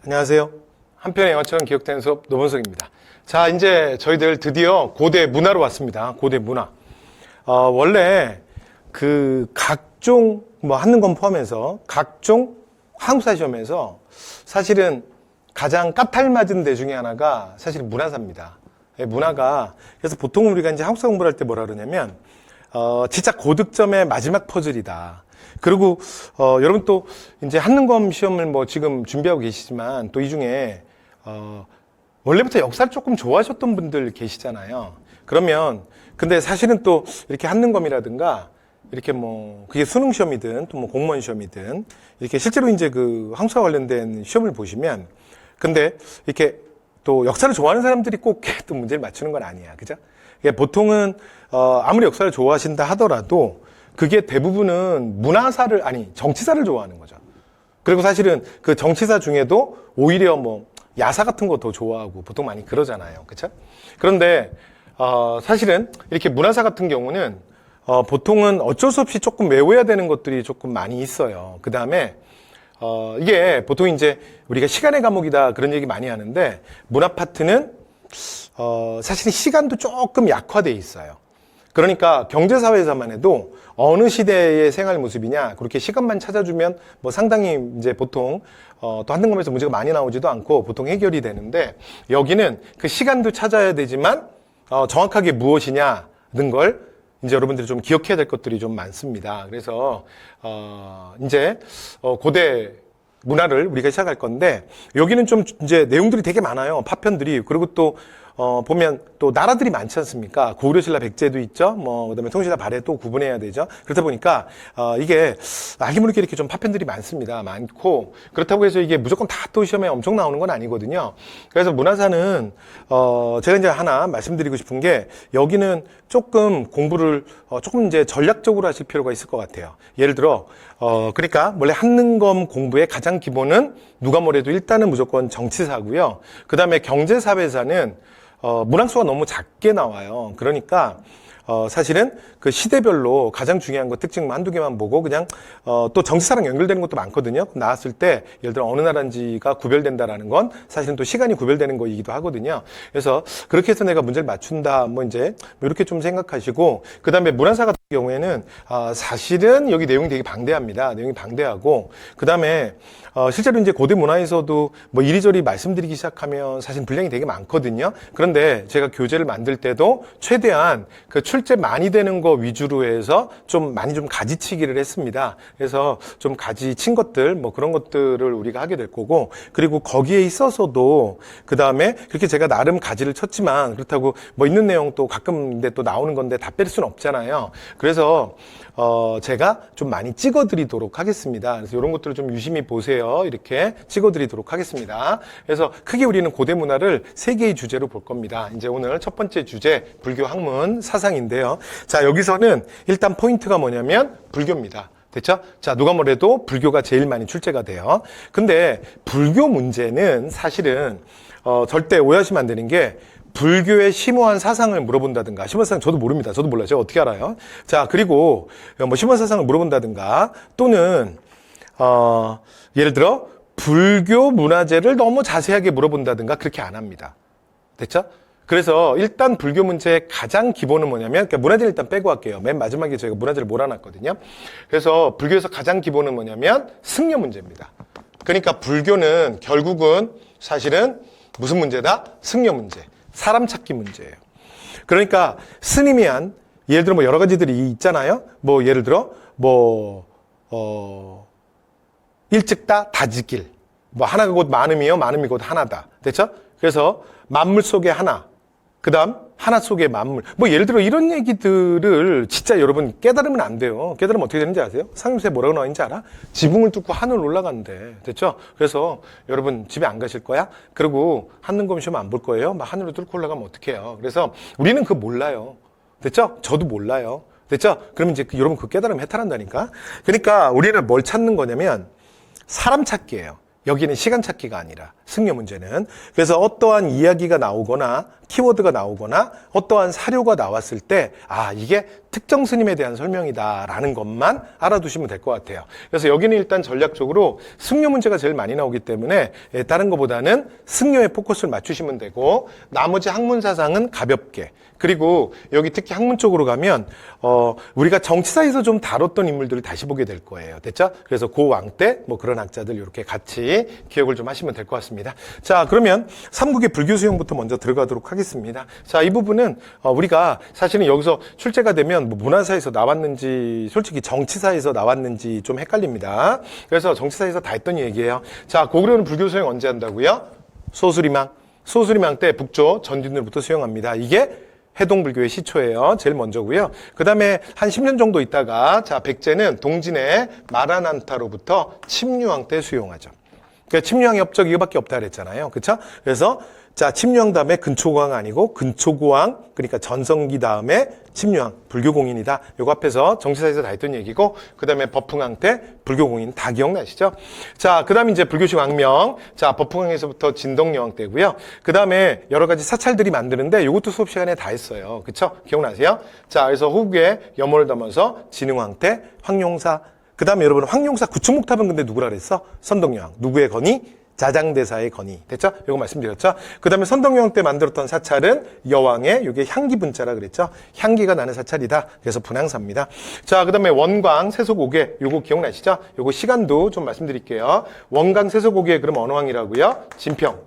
안녕하세요. 한편의 영화처럼 기억되는 수업 노본석입니다. 자, 이제 저희들 드디어 고대 문화로 왔습니다. 고대 문화. 원래 그 각종 하는 건 포함해서 각종 한국사 시험에서 사실은 가장 까탈맞은 데 중에 하나가 사실 문화사입니다. 문화가 그래서 보통 우리가 이제 한국사 공부를 할 때 뭐라 그러냐면 진짜 고득점의 마지막 퍼즐이다. 그리고 여러분 또 이제 한능검 시험을 지금 준비하고 계시지만 또 이 중에 원래부터 역사를 조금 좋아하셨던 분들 계시잖아요. 그러면 근데 사실은 또 이렇게 한능검이라든가 이렇게 그게 수능 시험이든 또 공무원 시험이든 이렇게 실제로 이제 그 한국사 관련된 시험을 보시면 근데 이렇게 또 역사를 좋아하는 사람들이 꼭 또 문제를 맞추는 건 아니야. 그죠? 보통은 아무리 역사를 좋아하신다 하더라도 그게 대부분은 문화사를 정치사를 좋아하는 거죠. 그리고 사실은 그 정치사 중에도 오히려 야사 같은 거 더 좋아하고 보통 많이 그러잖아요. 그렇죠? 그런데 사실은 이렇게 문화사 같은 경우는 보통은 어쩔 수 없이 조금 외워야 되는 것들이 조금 많이 있어요. 그다음에 이게 보통 이제 우리가 시간의 과목이다 그런 얘기 많이 하는데 문화 파트는 사실 시간도 조금 약화돼 있어요. 그러니까 경제사회에서만 해도 어느 시대의 생활 모습이냐 그렇게 시간만 찾아주면 상당히 이제 보통 또 한능검에서 문제가 많이 나오지도 않고 보통 해결이 되는데 여기는 그 시간도 찾아야 되지만 정확하게 무엇이냐는 걸 이제 여러분들이 좀 기억해야 될 것들이 좀 많습니다. 그래서 이제 고대 문화를 우리가 시작할 건데 여기는 좀 이제 내용들이 되게 많아요. 파편들이. 그리고 또 보면 또 나라들이 많지 않습니까? 고구려신라 백제도 있죠. 그다음에 통신사 발해 또 구분해야 되죠. 그렇다 보니까 이게 알게 모르게 이렇게 좀 파편들이 많습니다. 많고 그렇다고 해서 이게 무조건 다 또 시험에 엄청 나오는 건 아니거든요. 그래서 문화사는 제가 이제 하나 말씀드리고 싶은 게 여기는 조금 공부를 조금 이제 전략적으로 하실 필요가 있을 것 같아요. 예를 들어 그러니까 원래 한능검 공부의 가장 기본은 누가 뭐래도 일단은 무조건 정치사고요. 그다음에 경제사회사는 문항수가 너무 작게 나와요. 그러니까 사실은 그 시대별로 가장 중요한 거 특징 한두 개만 보고 그냥 또 정치사랑 연결되는 것도 많거든요. 나왔을 때 예를 들어 어느 나라인지가 구별된다라는 건 사실은 또 시간이 구별되는 거이기도 하거든요. 그래서 그렇게 해서 내가 문제를 맞춘다 이제 이렇게 좀 생각하시고 그다음에 문화사 같은 경우에는 사실은 여기 내용이 되게 방대합니다. 내용이 방대하고 그다음에 실제로 이제 고대 문화에서도 이리저리 말씀드리기 시작하면 사실 분량이 되게 많거든요. 그런데 제가 교재를 만들 때도 최대한 그 출제 많이 되는 거 위주로 해서 좀 많이 좀 가지치기를 했습니다. 그래서 좀 가지친 것들 그런 것들을 우리가 하게 될 거고 그리고 거기에 있어서도 그 다음에 그렇게 제가 나름 가지를 쳤지만 그렇다고 있는 내용 또 가끔 근데 또 나오는 건데 다 뺄 수는 없잖아요. 그래서 제가 좀 많이 찍어드리도록 하겠습니다. 그래서 이런 것들을 좀 유심히 보세요. 이렇게 찍어드리도록 하겠습니다. 그래서 크게 우리는 고대 문화를 세 개의 주제로 볼 겁니다. 이제 오늘 첫 번째 주제 불교 학문 사상인데요. 자, 여기서는 일단 포인트가 뭐냐면 불교입니다. 됐죠? 자, 누가 뭐래도 불교가 제일 많이 출제가 돼요. 근데 불교 문제는 사실은 절대 오해하시면 안 되는 게 불교의 심오한 사상을 물어본다든가 심오한 사상 저도 모릅니다. 저도 몰라요. 제가 어떻게 알아요? 자, 그리고 심오한 사상을 물어본다든가 또는 예를 들어 불교 문화재를 너무 자세하게 물어본다든가 그렇게 안 합니다. 됐죠? 그래서 일단 불교 문제의 가장 기본은 뭐냐면 문화재를 일단 빼고 할게요. 맨 마지막에 저희가 문화재를 몰아놨거든요. 그래서 불교에서 가장 기본은 뭐냐면 승려 문제입니다. 그러니까 불교는 결국은 사실은 무슨 문제다? 승려 문제. 사람 찾기 문제예요. 그러니까 스님이 한 예를 들어 여러 가지들이 있잖아요. 예를 들어 일찍다 다지길 하나가 곧 많음이요 많음이 곧 하나다. 됐죠? 그래서 만물 속에 하나 그 다음 하나 속에 만물 예를 들어 이런 얘기들을 진짜 여러분 깨달으면 안 돼요. 깨달으면 어떻게 되는지 아세요? 상임세 뭐라고 나와 있는지 알아? 지붕을 뚫고 하늘 올라간대. 됐죠? 그래서 여러분 집에 안 가실 거야? 그리고 한능검 시험 안 볼 거예요? 하늘로 뚫고 올라가면 어떡해요? 그래서 우리는 그거 몰라요. 됐죠? 저도 몰라요. 됐죠? 그러면 이제 여러분 그 깨달으면 해탈한다니까. 그러니까 우리는 뭘 찾는 거냐면 사람 찾기예요. 여기는 시간 찾기가 아니라 승려 문제는. 그래서 어떠한 이야기가 나오거나 키워드가 나오거나 어떠한 사료가 나왔을 때 이게 특정 스님에 대한 설명이다라는 것만 알아두시면 될 것 같아요. 그래서 여기는 일단 전략적으로 승려 문제가 제일 많이 나오기 때문에 다른 것보다는 승려에 포커스를 맞추시면 되고 나머지 학문 사상은 가볍게 그리고 여기 특히 학문 쪽으로 가면 우리가 정치사에서 좀 다뤘던 인물들을 다시 보게 될 거예요. 됐죠? 그래서 고왕 때 뭐 그런 학자들 이렇게 같이 기억을 좀 하시면 될 것 같습니다. 자, 그러면 삼국의 불교 수용부터 먼저 들어가도록 하겠습니다. 자, 이 부분은 우리가 사실은 여기서 출제가 되면 뭐 문화사에서 나왔는지 솔직히 정치사에서 나왔는지 좀 헷갈립니다. 그래서 정치사에서 다 했던 얘기예요. 자, 고구려는 불교 수용 언제 한다고요? 소수리망 때 북조 전진으로부터 수용합니다. 이게 해동불교의 시초예요. 제일 먼저고요. 그 다음에 한 10년 정도 있다가 자 백제는 동진의 마라난타로부터 침류왕 때 수용하죠. 그러니까 침류왕 협적 이거밖에 없다 그랬잖아요. 그렇죠? 그래서 자 침류왕 다음에 근초고왕 아니고 근초고왕 그러니까 전성기 다음에 침류왕 불교공인이다. 요거 앞에서 정치사에서 다 했던 얘기고 그 다음에 법흥왕 때 불교공인 다 기억나시죠? 자, 그 다음에 이제 불교식 왕명 자 법흥왕에서부터 진덕여왕 때고요. 그 다음에 여러 가지 사찰들이 만드는데 요것도 수업 시간에 다 했어요. 그쵸? 기억나세요? 자, 그래서 호국에 염호를 담아서 진흥왕 때 황룡사 그 다음에 여러분 황룡사 구축목탑은 근데 누구라 그랬어? 선덕여왕. 누구의 건의? 자장대사의 건의. 됐죠? 이거 말씀드렸죠? 그 다음에 선덕여왕 때 만들었던 사찰은 여왕의 이게 향기분자라 그랬죠? 향기가 나는 사찰이다. 그래서 분향사입니다. 자, 그 다음에 원광 세속오개. 요거 기억나시죠? 요거 시간도 좀 말씀드릴게요. 원광 세속오개 그럼 어느 왕이라고요? 진평.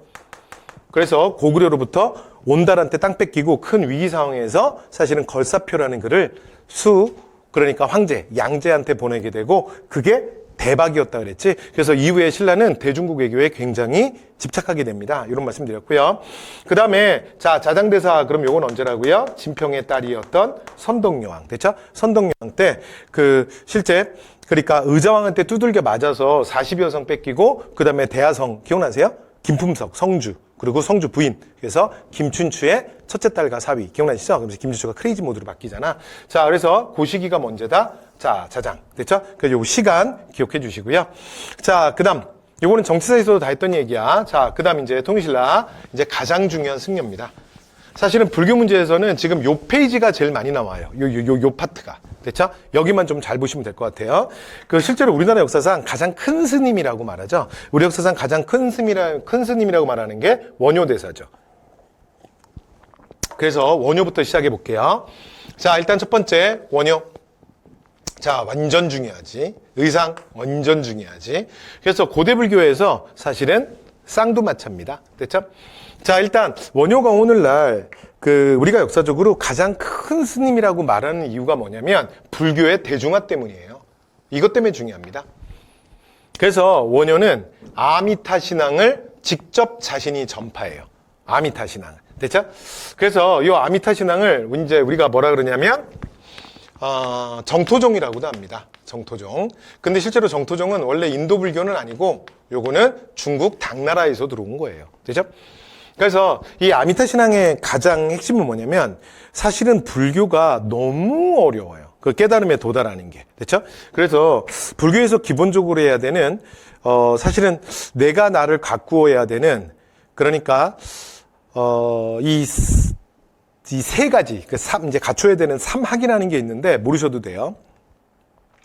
그래서 고구려로부터 온달한테 땅 뺏기고 큰 위기 상황에서 사실은 걸사표라는 글을 그러니까 황제, 양제한테 보내게 되고 그게 대박이었다 그랬지. 그래서 이후에 신라는 대중국 외교에 굉장히 집착하게 됩니다. 이런 말씀 드렸고요. 그 다음에 자 자장대사 그럼 요건 언제라고요? 진평의 딸이었던 선덕여왕. 됐죠? 선덕여왕 때 실제 그러니까 의자왕한테 두들겨 맞아서 40여 성 뺏기고 그 다음에 대하성 기억나세요? 김품석, 성주 그리고 성주 부인. 그래서 김춘추의 첫째 딸과 사위. 기억나시죠? 그래서 김춘추가 크레이지 모드로 바뀌잖아. 자, 그래서 그 시기가 먼저다. 자, 자장. 됐죠? 그래서 요 시간 기억해 주시고요. 자, 그 다음. 요거는 정치사에서도 다 했던 얘기야. 자, 그 다음 이제 통일신라. 이제 가장 중요한 승려입니다. 사실은 불교 문제에서는 지금 요 페이지가 제일 많이 나와요. 요 파트가. 됐죠? 여기만 좀 잘 보시면 될 것 같아요. 실제로 우리나라 역사상 가장 큰 스님이라고 말하죠. 우리 역사상 가장 큰 스님이라고 말하는 게 원효대사죠. 그래서 원효부터 시작해 볼게요. 자, 일단 첫 번째, 원효. 자, 완전 중요하지. 의상, 완전 중요하지. 그래서 고대불교에서 사실은 쌍두마차입니다. 됐죠? 자, 일단 원효가 오늘날 우리가 역사적으로 가장 큰 스님이라고 말하는 이유가 뭐냐면 불교의 대중화 때문이에요. 이것 때문에 중요합니다. 그래서 원효는 아미타 신앙을 직접 자신이 전파해요. 아미타 신앙을. 됐죠? 그래서 이 아미타 신앙을 이제 우리가 뭐라 그러냐면 정토종이라고도 합니다. 정토종. 근데 실제로 정토종은 원래 인도 불교는 아니고 요거는 중국 당나라에서 들어온 거예요. 되죠? 그래서 이 아미타 신앙의 가장 핵심은 뭐냐면 사실은 불교가 너무 어려워요. 그 깨달음에 도달하는 게. 됐죠? 그래서 불교에서 기본적으로 해야 되는 사실은 내가 나를 가꾸어야 되는 그러니까 이 세 가지 이제 갖춰야 되는 삼학이라는 게 있는데 모르셔도 돼요.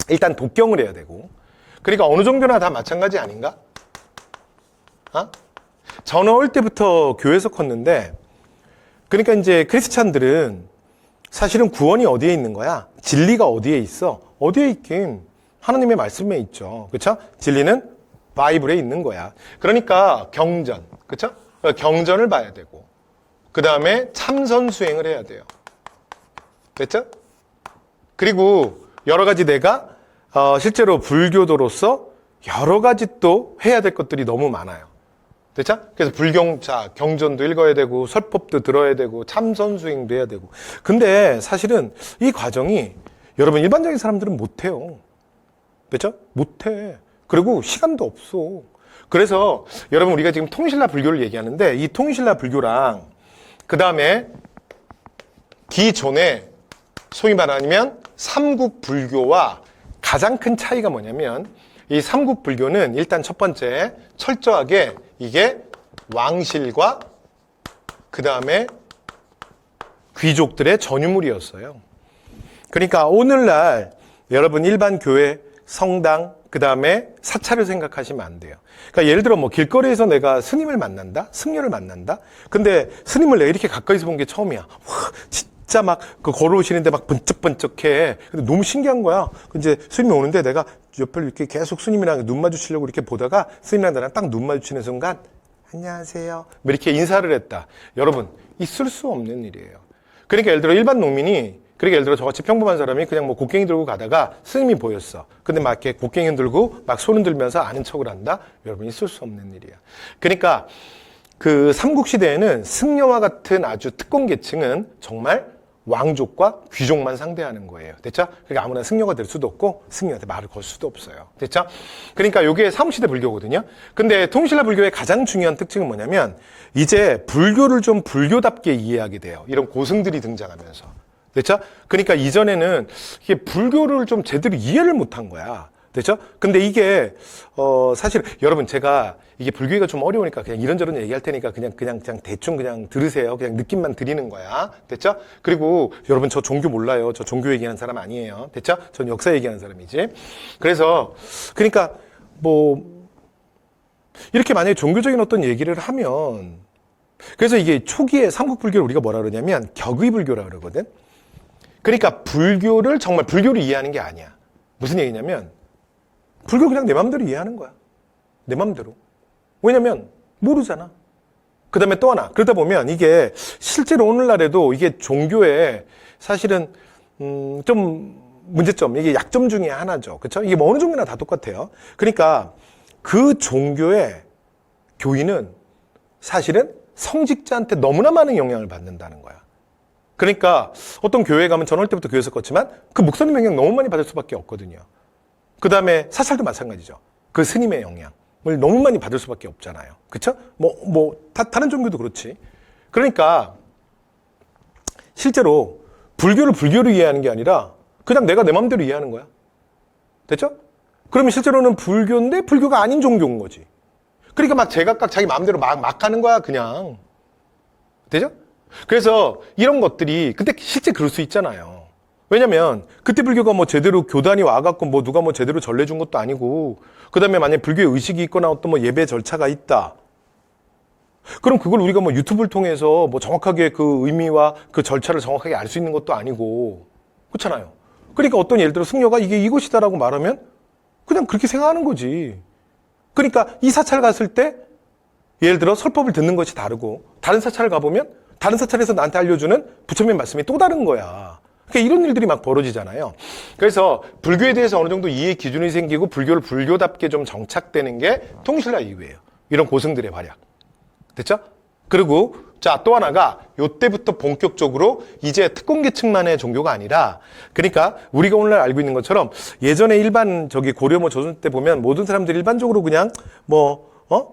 일단 독경을 해야 되고 그러니까 어느 정도나 다 마찬가지 아닌가? 저는 어릴 때부터 교회에서 컸는데 그러니까 이제 크리스찬들은 사실은 구원이 어디에 있는 거야? 진리가 어디에 있어? 어디에 있긴 하나님의 말씀에 있죠. 그렇죠? 진리는 바이블에 있는 거야. 그러니까 경전, 그렇죠? 경전을 봐야 되고 그 다음에 참선 수행을 해야 돼요. 됐죠? 그리고 여러 가지 내가 실제로 불교도로서 여러 가지 또 해야 될 것들이 너무 많아요. 됐죠? 그래서 경전도 읽어야 되고 설법도 들어야 되고 참선 수행도 해야 되고. 근데 사실은 이 과정이 여러분 일반적인 사람들은 못해요. 됐죠? 못해. 그리고 시간도 없어. 그래서 여러분 우리가 지금 통일신라 불교를 얘기하는데 이 통일신라 불교랑 그 다음에 기존에 소위 말하면 삼국 불교와 가장 큰 차이가 뭐냐면 이 삼국 불교는 일단 첫 번째 철저하게 이게 왕실과 그 다음에 귀족들의 전유물이었어요. 그러니까 오늘날 여러분 일반 교회, 성당, 그 다음에 사찰을 생각하시면 안 돼요. 그러니까 예를 들어 뭐 길거리에서 내가 스님을 만난다? 승려를 만난다? 근데 스님을 내가 이렇게 가까이서 본 게 처음이야. 와, 진짜 막 그 걸어오시는데 막 번쩍번쩍해. 근데 너무 신기한 거야. 이제 스님이 오는데 내가 옆을 이렇게 계속 스님이랑 눈 마주치려고 이렇게 보다가 스님이랑 나랑 딱 눈 마주치는 순간 안녕하세요. 뭐 이렇게 인사를 했다. 여러분, 있을 수 없는 일이에요. 그러니까 예를 들어 일반 농민이 그러니까 예를 들어 저같이 평범한 사람이 그냥 뭐 곡괭이 들고 가다가 스님이 보였어. 근데 막 이렇게 곡괭이 들고 막 손을 들면서 아는 척을 한다? 여러분 있을 수 없는 일이야. 그러니까 그 삼국시대에는 승려와 같은 아주 특권 계층은 정말 왕족과 귀족만 상대하는 거예요. 됐죠? 그러니까 아무나 승려가 될 수도 없고 승려한테 말을 걸 수도 없어요. 됐죠? 그러니까 이게 삼국시대 불교거든요. 근데 통신라 불교의 가장 중요한 특징은 뭐냐면 이제 불교를 좀 불교답게 이해하게 돼요. 이런 고승들이 등장하면서. 됐죠? 그러니까 이전에는 이게 불교를 좀 제대로 이해를 못한 거야. 됐죠? 근데 이게 사실 여러분 제가 이게 불교가 좀 어려우니까 그냥 이런저런 얘기할 테니까 그냥 대충 그냥 들으세요. 그냥 느낌만 드리는 거야. 됐죠? 그리고 여러분 저 종교 몰라요. 저 종교 얘기하는 사람 아니에요. 됐죠? 전 역사 얘기하는 사람이지. 그래서 그러니까 뭐 이렇게 만약에 종교적인 어떤 얘기를 하면 그래서 이게 초기에 삼국불교를 우리가 뭐라 그러냐면 격의불교라 그러거든. 그러니까 불교를 정말 불교를 이해하는 게 아니야. 무슨 얘기냐면 불교 그냥 내 마음대로 이해하는 거야. 내 마음대로. 왜냐면 모르잖아. 그 다음에 또 하나. 그러다 보면 이게 실제로 오늘날에도 이게 종교에 사실은 좀 문제점, 이게 약점 중에 하나죠. 그렇죠? 이게 뭐 어느 종교나 다 똑같아요. 그러니까 그 종교의 교인은 사실은 성직자한테 너무나 많은 영향을 받는다는 거야. 그러니까 어떤 교회에 가면 저는 어릴 때부터 교회 있었지만 그 목사님 영향 너무 많이 받을 수밖에 없거든요. 그 다음에 사찰도 마찬가지죠. 그 스님의 영향을 너무 많이 받을 수밖에 없잖아요. 그렇죠? 다른 종교도 그렇지. 그러니까 실제로 불교를 불교로 이해하는 게 아니라 그냥 내가 내 마음대로 이해하는 거야. 됐죠? 그러면 실제로는 불교인데 불교가 아닌 종교인 거지. 그러니까 막 제각각 자기 마음대로 막 하는 거야, 그냥. 되죠? 그래서 이런 것들이 그때 실제 그럴 수 있잖아요. 왜냐면 그때 불교가 뭐 제대로 교단이 와갖고 뭐 누가 뭐 제대로 전례 준 것도 아니고 그 다음에 만약에 불교의 의식이 있거나 어떤 뭐 예배 절차가 있다. 그럼 그걸 우리가 뭐 유튜브를 통해서 뭐 정확하게 그 의미와 그 절차를 정확하게 알 수 있는 것도 아니고 그렇잖아요. 그러니까 어떤 예를 들어 승려가 이게 이것이다라고 말하면 그냥 그렇게 생각하는 거지. 그러니까 이 사찰 갔을 때 예를 들어 설법을 듣는 것이 다르고 다른 사찰을 가보면 다른 사찰에서 나한테 알려주는 부처님의 말씀이 또 다른 거야. 그러니까 이런 일들이 막 벌어지잖아요. 그래서 불교에 대해서 어느 정도 이해 기준이 생기고 불교를 불교답게 좀 정착되는 게 통신라 이후예요. 이런 고승들의 활약. 됐죠? 그리고 자, 또 하나가 요때부터 본격적으로 이제 특권계층만의 종교가 아니라 그러니까 우리가 오늘날 알고 있는 것처럼 예전에 일반 고려 조선 때 보면 모든 사람들이 일반적으로 그냥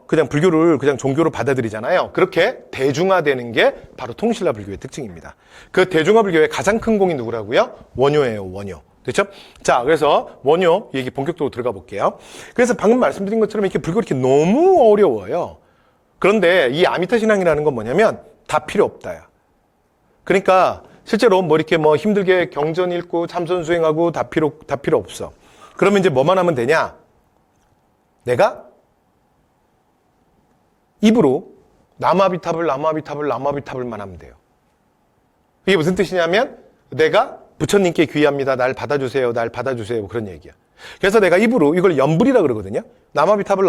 그냥 불교를 그냥 종교로 받아들이잖아요. 그렇게 대중화되는 게 바로 통신라 불교의 특징입니다. 그 대중화 불교의 가장 큰 공이 누구라고요? 원효예요, 원효. 됐죠? 자, 그래서 원효 얘기 본격적으로 들어가 볼게요. 그래서 방금 말씀드린 것처럼 이렇게 불교 이렇게 너무 어려워요. 그런데 이 아미타 신앙이라는 건 뭐냐면 다 필요 없다야. 그러니까 실제로 뭐 이렇게 뭐 힘들게 경전 읽고 참선 수행하고 다 필요 없어. 그러면 이제 뭐만 하면 되냐? 내가 입으로 나무아비탑을만 하면 돼요. 이게 무슨 뜻이냐면 내가 부처님께 귀합니다. 날 받아주세요. 뭐 그런 얘기야. 그래서 내가 입으로 이걸 연불이라 그러거든요. 나무아비탑을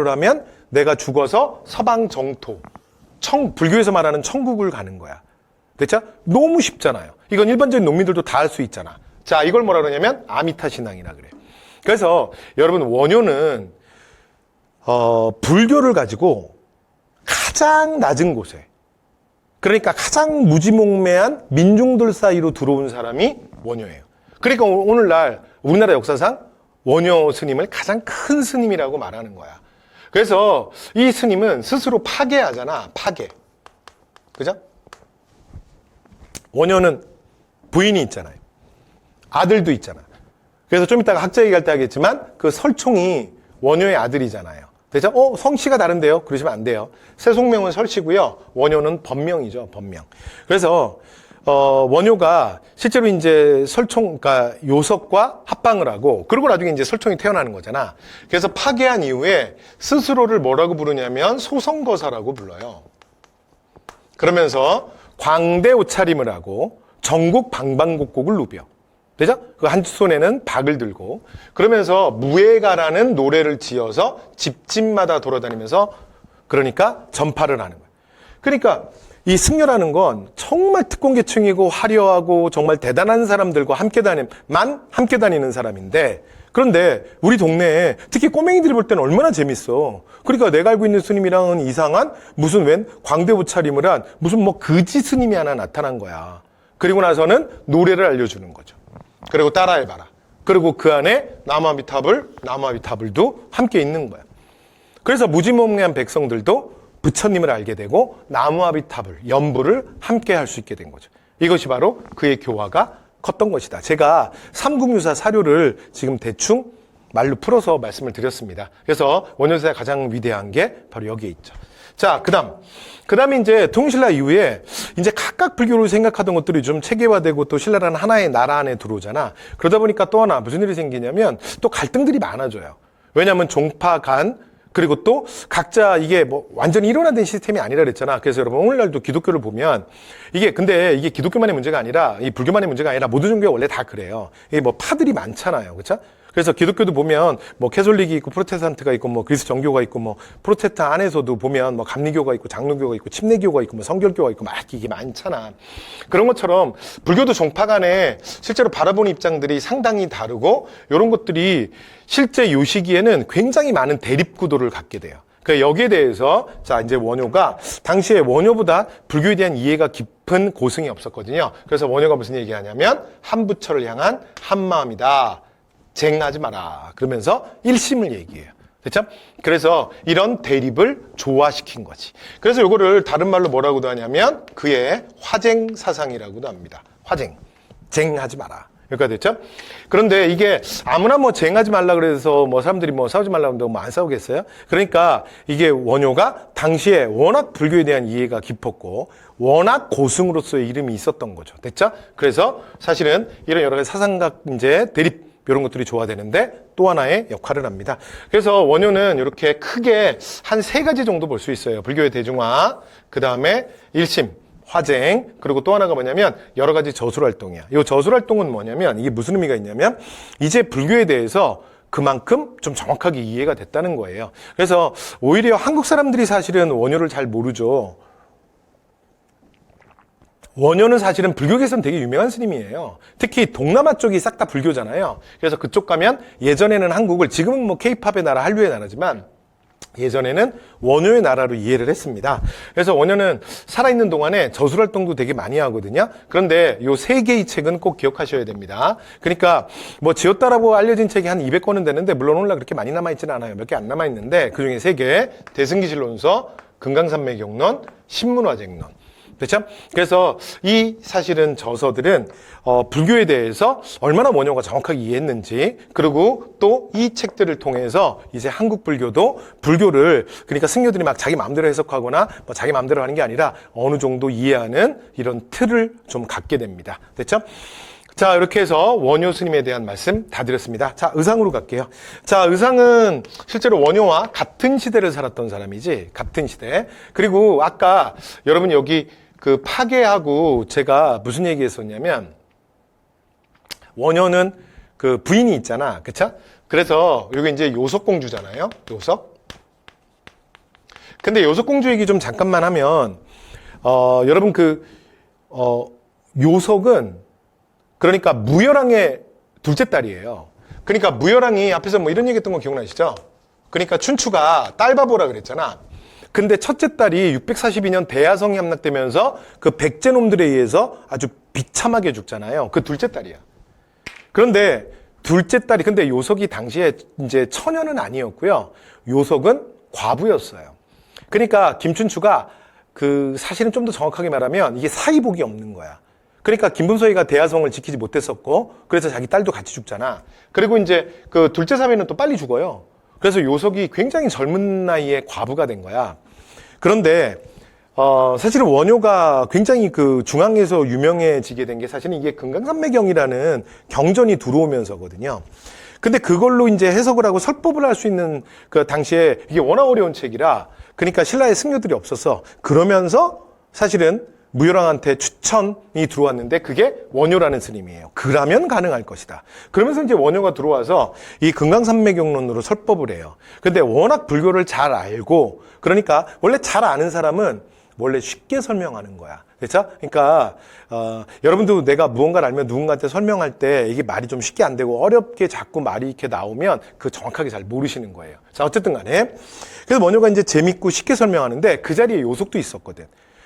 하면 내가 죽어서 서방 정토, 불교에서 말하는 천국을 가는 거야. 됐죠? 너무 쉽잖아요. 이건 일반적인 농민들도 다 할 수 있잖아. 자, 이걸 뭐라 그러냐면 아미타 신앙이라 그래요. 그래서 여러분 원효는 불교를 가지고 가장 낮은 곳에 그러니까 가장 무지몽매한 민중들 사이로 들어온 사람이 원효예요. 그러니까 오늘날 우리나라 역사상 원효 스님을 가장 큰 스님이라고 말하는 거야. 그래서 이 스님은 스스로 파괴하잖아. 파괴. 그죠? 원효는 부인이 있잖아요. 아들도 있잖아. 그래서 좀 이따가 학자 얘기할 때 하겠지만 그 설총이 원효의 아들이잖아요. 되죠? 성씨가 다른데요? 그러시면 안 돼요. 세송명은 설씨고요. 원효는 법명이죠. 법명. 그래서 원효가 실제로 이제 설총, 그러니까 요석과 합방을 하고, 그리고 나중에 이제 설총이 태어나는 거잖아. 그래서 파괴한 이후에 스스로를 뭐라고 부르냐면 소성거사라고 불러요. 그러면서 광대 옷차림을 하고 전국 방방곡곡을 누벼. 되죠? 그 한 손에는 박을 들고 그러면서 무예가라는 노래를 지어서 집집마다 돌아다니면서 그러니까 전파를 하는 거예요. 그러니까 이 승려라는 건 정말 특권계층이고 화려하고 정말 대단한 사람들과 함께 다니는 사람인데 그런데 우리 동네에 특히 꼬맹이들이 볼 때는 얼마나 재밌어. 그러니까 내가 알고 있는 스님이랑은 이상한 무슨 웬 광대 옷차림을 한 무슨 뭐 거지 스님이 하나 나타난 거야. 그리고 나서는 노래를 알려주는 거죠. 그리고 따라해봐라. 그리고 그 안에 나무아미타불도 함께 있는 거야. 그래서 무지몽매한 백성들도 부처님을 알게 되고 나무아미타불, 연불을 함께 할 수 있게 된 거죠. 이것이 바로 그의 교화가 컸던 것이다. 제가 삼국유사 사료를 지금 대충 말로 풀어서 말씀을 드렸습니다. 그래서 원효사의 가장 위대한 게 바로 여기에 있죠. 자, 그다음에 이제 통신라 이후에 이제 각각 불교를 생각하던 것들이 좀 체계화되고 또 신라라는 하나의 나라 안에 들어오잖아. 그러다 보니까 또 하나 무슨 일이 생기냐면 또 갈등들이 많아져요. 왜냐하면 종파 간 그리고 또 각자 이게 뭐 완전히 일원화된 시스템이 아니라 그랬잖아. 그래서 여러분 오늘날도 기독교를 보면 근데 이게 기독교만의 문제가 아니라 이 불교만의 문제가 아니라 모든 종교가 원래 다 그래요. 이게 뭐 파들이 많잖아요. 그렇죠? 그래서 기독교도 보면 뭐 캐솔릭이 있고 프로테스탄트가 있고 뭐 그리스 정교가 있고 뭐 프로테스탄 안에서도 보면 뭐 감리교가 있고 장로교가 있고 침례교가 있고 뭐 성결교가 있고 막 이게 많잖아. 그런 것처럼 불교도 종파 간에 실제로 바라보는 입장들이 상당히 다르고 이런 것들이 실제 요 시기에는 굉장히 많은 대립 구도를 갖게 돼요. 그러니까 여기에 대해서 자 이제 원효가 당시에 원효보다 불교에 대한 이해가 깊은 고승이 없었거든요. 그래서 원효가 무슨 얘기하냐면 한부처를 향한 한마음이다. 쟁하지 마라. 그러면서 일심을 얘기해요. 그렇죠? 그래서 이런 대립을 조화시킨 거지. 그래서 이거를 다른 말로 뭐라고도 하냐면 그의 화쟁 사상이라고도 합니다. 화쟁. 쟁하지 마라. 여기까지 됐죠? 그런데 이게 아무나 뭐 쟁하지 말라 그래서 뭐 사람들이 뭐 싸우지 말라고 하면 뭐 안 싸우겠어요? 그러니까 이게 원효가 당시에 워낙 불교에 대한 이해가 깊었고 워낙 고승으로서의 이름이 있었던 거죠. 됐죠? 그래서 사실은 이런 여러 가지 사상각 이제 대립 이런 것들이 조화되는데 또 하나의 역할을 합니다. 그래서 원효는 이렇게 크게 한 3가지 정도 볼 수 있어요. 불교의 대중화, 그 다음에 일심, 화쟁, 그리고 또 하나가 뭐냐면 여러 가지 저술활동이야. 이 저술활동은 뭐냐면 이게 무슨 의미가 있냐면 이제 불교에 대해서 그만큼 좀 정확하게 이해가 됐다는 거예요. 그래서 오히려 한국 사람들이 사실은 원효를 잘 모르죠. 원효는 사실은 불교계에서는 되게 유명한 스님이에요. 특히 동남아 쪽이 싹 다 불교잖아요. 그래서 그쪽 가면 예전에는 한국을 지금은 뭐 케이팝의 나라, 한류의 나라지만 예전에는 원효의 나라로 이해를 했습니다. 그래서 원효는 살아있는 동안에 저술활동도 되게 많이 하거든요. 그런데 요 3개의 책은 꼭 기억하셔야 됩니다. 그러니까 뭐 지었다라고 알려진 책이 한 200권은 되는데 물론 오늘날 그렇게 많이 남아있지는 않아요. 몇 개 안 남아있는데 그중에 3개 대승기실론서, 금강산매경론, 신문화쟁론. 그렇죠? 그래서 이 사실은 저서들은 불교에 대해서 얼마나 원효가 정확하게 이해했는지 그리고 또 이 책들을 통해서 이제 한국 불교도 불교를 그러니까 승려들이 막 자기 마음대로 해석하거나 뭐 자기 마음대로 하는 게 아니라 어느 정도 이해하는 이런 틀을 좀 갖게 됩니다. 됐죠? 자, 이렇게 해서 원효 스님에 대한 말씀 다 드렸습니다. 자, 의상으로 갈게요. 자, 의상은 실제로 원효와 같은 시대를 살았던 사람이지, 같은 시대. 그리고 아까 여러분 여기 그 파괴하고 제가 무슨 얘기 했었냐면, 원효는 그 부인이 있잖아. 그쵸? 그래서 여기 이제 요석공주잖아요. 요석. 근데 요석공주 얘기 좀 잠깐만 하면, 여러분 요석은 그러니까 무열왕의 둘째 딸이에요. 그러니까 무열왕이 앞에서 뭐 이런 얘기 했던 거 기억나시죠? 그러니까 춘추가 딸바보라 그랬잖아. 근데 첫째 딸이 642년 대야성이 함락되면서 그 백제놈들에 의해서 아주 비참하게 죽잖아요. 그 둘째 딸이야. 그런데 둘째 딸이 근데 요석이 당시에 이제 처녀는 아니었고요. 요석은 과부였어요. 그러니까 김춘추가 그 사실은 좀 더 정확하게 말하면 이게 사이복이 없는 거야. 그러니까 김분서이가 대야성을 지키지 못했었고 그래서 자기 딸도 같이 죽잖아. 그리고 이제 그 둘째 사위는 또 빨리 죽어요. 그래서 요석이 굉장히 젊은 나이에 과부가 된 거야. 그런데 사실은 원효가 굉장히 그 중앙에서 유명해지게 된 게 사실은 이게 금강산매경이라는 경전이 들어오면서거든요. 근데 그걸로 이제 해석을 하고 설법을 할 수 있는 그 당시에 이게 워낙 어려운 책이라 그러니까 신라의 승려들이 없어서 그러면서 사실은 무열왕한테 추천이 들어왔는데 그게 원효라는 스님이에요. 그러면 가능할 것이다. 그러면서 이제 원효가 들어와서 이 금강산매경론으로 설법을 해요. 근데 워낙 불교를 잘 알고 그러니까 원래 잘 아는 사람은 원래 쉽게 설명하는 거야. 그렇죠? 그러니까 여러분도 내가 무언가를 알면 누군가한테 설명할 때 이게 말이 좀 쉽게 안 되고 어렵게 자꾸 말이 이렇게 나오면 그 정확하게 잘 모르시는 거예요. 자, 어쨌든 간에 그래서 원효가 이제 재밌고 쉽게 설명하는데 그 자리에 요속도 있었거든.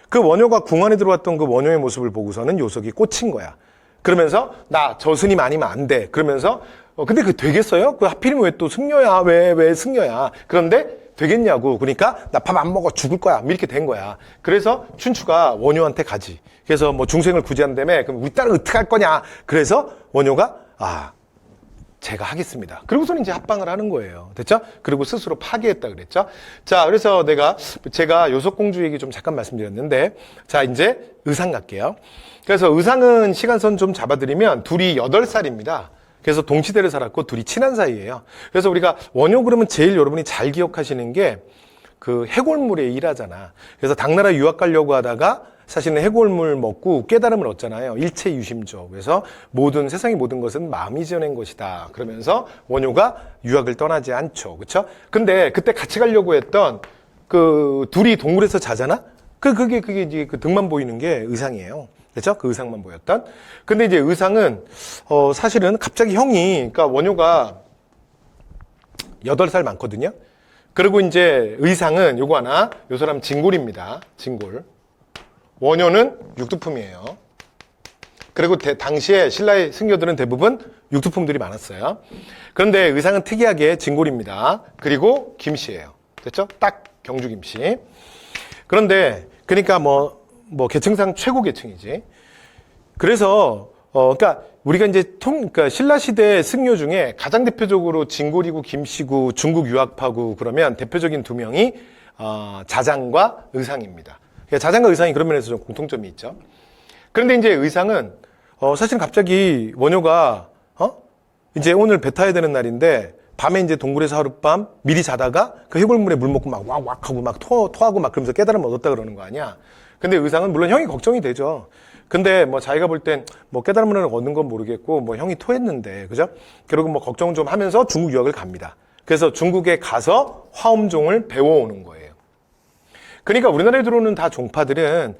그 원효가 궁 안에 들어왔던 그 원효의 모습을 보고서는 요속이 꽂힌 거야. 그러면서 나 저 스님 아니면 안 돼. 그러면서 근데 그 되겠어요? 그 하필이면 왜 또 승려야? 왜 승려야? 그런데 되겠냐고. 그러니까 나 밥 안 먹어 죽을 거야. 이렇게 된 거야. 그래서 춘추가 원효한테 가지. 그래서 뭐 중생을 구제한다며 그럼 우리 딸은 어떻게 할 거냐. 그래서 원효가 제가 하겠습니다. 그리고서는 이제 합방을 하는 거예요. 됐죠? 그리고 스스로 파기했다 그랬죠? 자, 그래서 제가 요속공주 얘기 좀 잠깐 말씀드렸는데, 자, 이제 의상 갈게요. 그래서 의상은 시간선 좀 잡아드리면 둘이 8살입니다. 그래서 동시대를 살았고 둘이 친한 사이예요. 그래서 우리가 원효 그러면 제일 여러분이 잘 기억하시는 게 그 해골물에 일하잖아. 그래서 당나라 유학 가려고 하다가 사실은 해골물 먹고 깨달음을 얻잖아요. 일체 유심조. 그래서 세상의 모든 것은 마음이 지어낸 것이다. 그러면서 원효가 유학을 떠나지 않죠. 그렇죠? 근데 그때 같이 가려고 했던 그 둘이 동굴에서 자잖아? 그게 이제 그 등만 보이는 게 의상이에요. 그렇죠? 그 의상만 보였던. 근데 이제 의상은 사실은 갑자기 그러니까 원효가 8살 많거든요. 그리고 이제 의상은 요거 하나, 요 사람 진골입니다. 진골. 원효는 육두품이에요. 그리고 당시에 신라의 승려들은 대부분 육두품들이 많았어요. 그런데 의상은 특이하게 진골입니다. 그리고 김씨예요. 됐죠? 딱 경주 김씨. 그런데 그러니까 뭐 계층상 최고 계층이지. 그래서 그러니까 우리가 이제 그러니까 신라 시대 승려 중에 가장 대표적으로 진골이고 김씨고 중국 유학파고 그러면 대표적인 두 명이 자장과 의상입니다. 그러니까 자장과 의상이 그런 면에서 좀 공통점이 있죠. 그런데 이제 의상은 사실 갑자기 원효가 이제 오늘 배 타야 되는 날인데 밤에 이제 동굴에서 하룻밤 미리 자다가 그 해골물에 물 먹고 막 왁왁 하고 막 토하고 막 그러면서 깨달음을 얻었다 그러는 거 아니야. 근데 의상은 물론 형이 걱정이 되죠. 근데 뭐 자기가 볼 땐 뭐 깨달음을 얻는 건 모르겠고 뭐 형이 토했는데 그죠? 그리고 뭐 걱정 좀 하면서 중국 유학을 갑니다. 그래서 중국에 가서 화엄종을 배워오는 거예요. 그러니까 우리나라에 들어오는 다 종파들은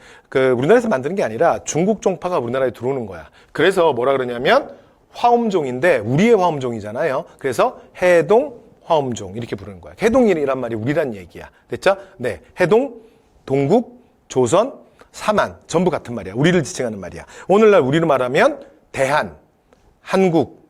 우리나라에서 만드는 게 아니라 중국 종파가 우리나라에 들어오는 거야. 그래서 뭐라 그러냐면 화엄종인데 우리의 화엄종이잖아요. 그래서 해동 화엄종 이렇게 부르는 거야. 해동이란 말이 우리란 얘기야. 됐죠? 네, 해동, 동국, 조선, 사만 전부 같은 말이야. 우리를 지칭하는 말이야. 오늘날 우리로 말하면 대한, 한국,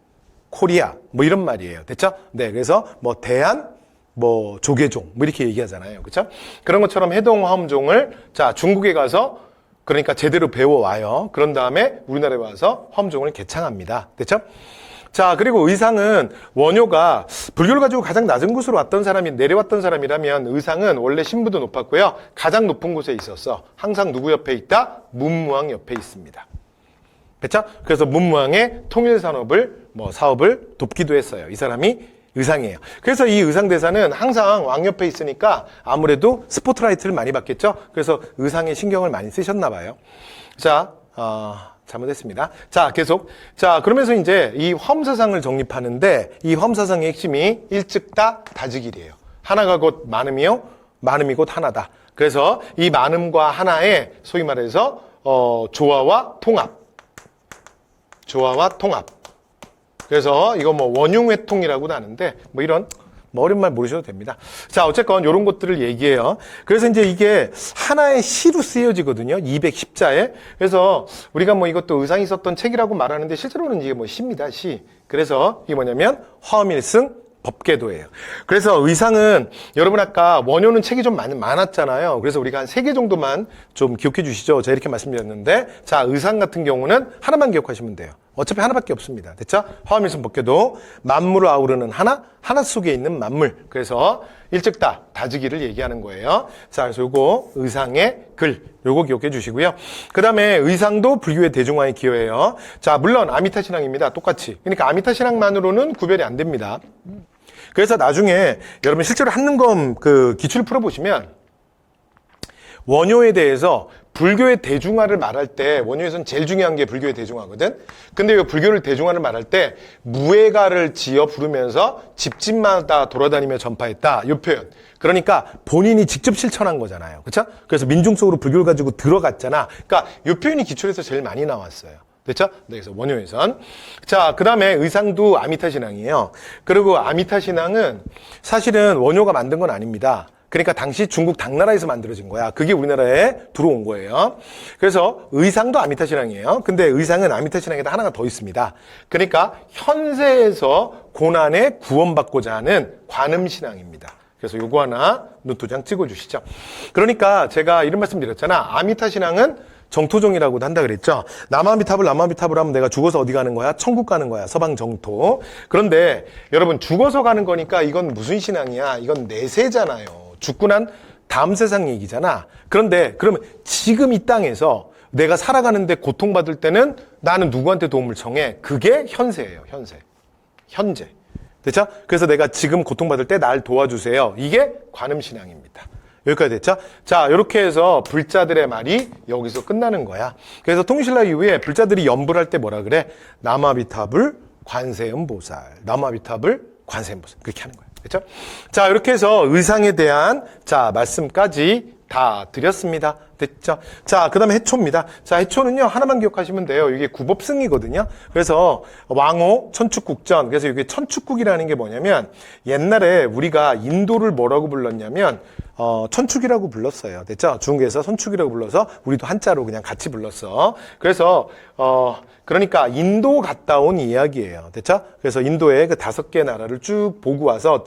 코리아 뭐 이런 말이에요. 됐죠? 네, 그래서 뭐 대한, 뭐 조계종 뭐 이렇게 얘기하잖아요. 그렇죠? 그런 것처럼 해동 화엄종을 중국에 가서 그러니까 제대로 배워와요. 그런 다음에 우리나라에 와서 화엄종을 개창합니다. 됐죠? 자, 그리고 의상은 원효가 불교를 가지고 가장 낮은 곳으로 내려왔던 사람이라면 의상은 원래 신부도 높았고요. 가장 높은 곳에 있었어. 항상 누구 옆에 있다? 문무왕 옆에 있습니다. 됐죠? 그래서 문무왕의 사업을 돕기도 했어요. 이 사람이 의상이에요. 그래서 이 의상 대사는 항상 왕 옆에 있으니까 아무래도 스포트라이트를 많이 받겠죠? 그래서 의상에 신경을 많이 쓰셨나 봐요. 자, 잘못했습니다. 자, 계속. 자, 그러면서 이제 이 화엄사상을 정립하는데 이 화엄사상의 핵심이 일즉다 다즉일이에요. 하나가 곧 많음이요. 많음이 곧 하나다. 그래서 이 많음과 하나의 소위 말해서 조화와 통합. 그래서 이거 뭐 원흉회통이라고도 하는데 뭐 이런 어려운 말 모르셔도 됩니다. 자, 어쨌건 이런 것들을 얘기해요. 그래서 이제 이게 하나의 시로 쓰여지거든요. 210자에. 그래서 우리가 뭐 이것도 의상이 썼던 책이라고 말하는데 실제로는 이게 뭐 시입니다. 시. 그래서 이게 뭐냐면 화엄일승 법계도예요. 그래서 의상은 여러분 아까 원효는 책이 좀 많았잖아요. 그래서 우리가 한 3개 정도만 좀 기억해 주시죠. 제가 이렇게 말씀드렸는데 자, 의상 같은 경우는 하나만 기억하시면 돼요. 어차피 하나밖에 없습니다. 됐죠? 화엄일승 법계도 만물을 아우르는 하나 속에 있는 만물. 그래서 일찍다, 다지기를 얘기하는 거예요. 자, 그래서 요거 의상의 글, 요거 기억해 주시고요. 그 다음에 의상도 불교의 대중화에 기여해요. 자, 물론 아미타 신앙입니다. 똑같이. 그러니까 아미타 신앙만으로는 구별이 안 됩니다. 그래서 나중에 여러분 실제로 한능검 그 기출을 풀어보시면 원효에 대해서 불교의 대중화를 말할 때 원효에서는 제일 중요한 게 불교의 대중화거든. 근데 이 불교를 대중화를 말할 때 무예가를 지어 부르면서 집집마다 돌아다니며 전파했다. 이 표현. 그러니까 본인이 직접 실천한 거잖아요. 그렇죠? 그래서 민중 속으로 불교를 가지고 들어갔잖아. 그러니까 이 표현이 기출에서 제일 많이 나왔어요. 됐죠? 네, 그래서 원효에선. 자, 그 다음에 의상도 아미타 신앙이에요. 그리고 아미타 신앙은 사실은 원효가 만든 건 아닙니다. 그러니까 당시 중국 당나라에서 만들어진 거야. 그게 우리나라에 들어온 거예요. 그래서 의상도 아미타 신앙이에요. 근데 의상은 아미타 신앙에다 하나가 더 있습니다. 그러니까 현세에서 고난에 구원받고자 하는 관음 신앙입니다. 그래서 요거 하나 노트장 찍어주시죠. 그러니까 제가 이런 말씀 드렸잖아. 아미타 신앙은 정토종이라고도 한다 그랬죠. 남아미탑을 하면 내가 죽어서 어디 가는 거야? 천국 가는 거야. 서방 정토. 그런데 여러분 죽어서 가는 거니까 이건 무슨 신앙이야? 이건 내세잖아요. 죽고 난 다음 세상 얘기잖아. 그런데 그러면 지금 이 땅에서 내가 살아가는데 고통받을 때는 나는 누구한테 도움을 청해? 그게 현세예요. 현재. 됐죠? 그래서 내가 지금 고통받을 때 날 도와주세요. 이게 관음신앙입니다. 여기까지 됐죠? 자, 이렇게 해서 불자들의 말이 여기서 끝나는 거야. 그래서 통신라 이후에 불자들이 연불할 때 뭐라 그래? 남아비탑을 관세음보살. 남아비탑을 관세음보살. 그렇게 하는 거야. 그렇죠? 자, 이렇게 해서 의상에 대한 자 말씀까지 다 드렸습니다. 됐죠? 자, 그 다음에 해초입니다. 자, 해초는요 하나만 기억하시면 돼요. 이게 구법승이거든요. 그래서 왕호 천축국전. 그래서 이게 천축국이라는 게 뭐냐면 옛날에 우리가 인도를 뭐라고 불렀냐면 천축이라고 불렀어요. 됐죠? 중국에서 선축이라고 불러서 우리도 한자로 그냥 같이 불렀어. 그래서 그러니까 인도 갔다 온 이야기예요. 됐죠? 그래서 인도의 그 5개 나라를 쭉 보고 와서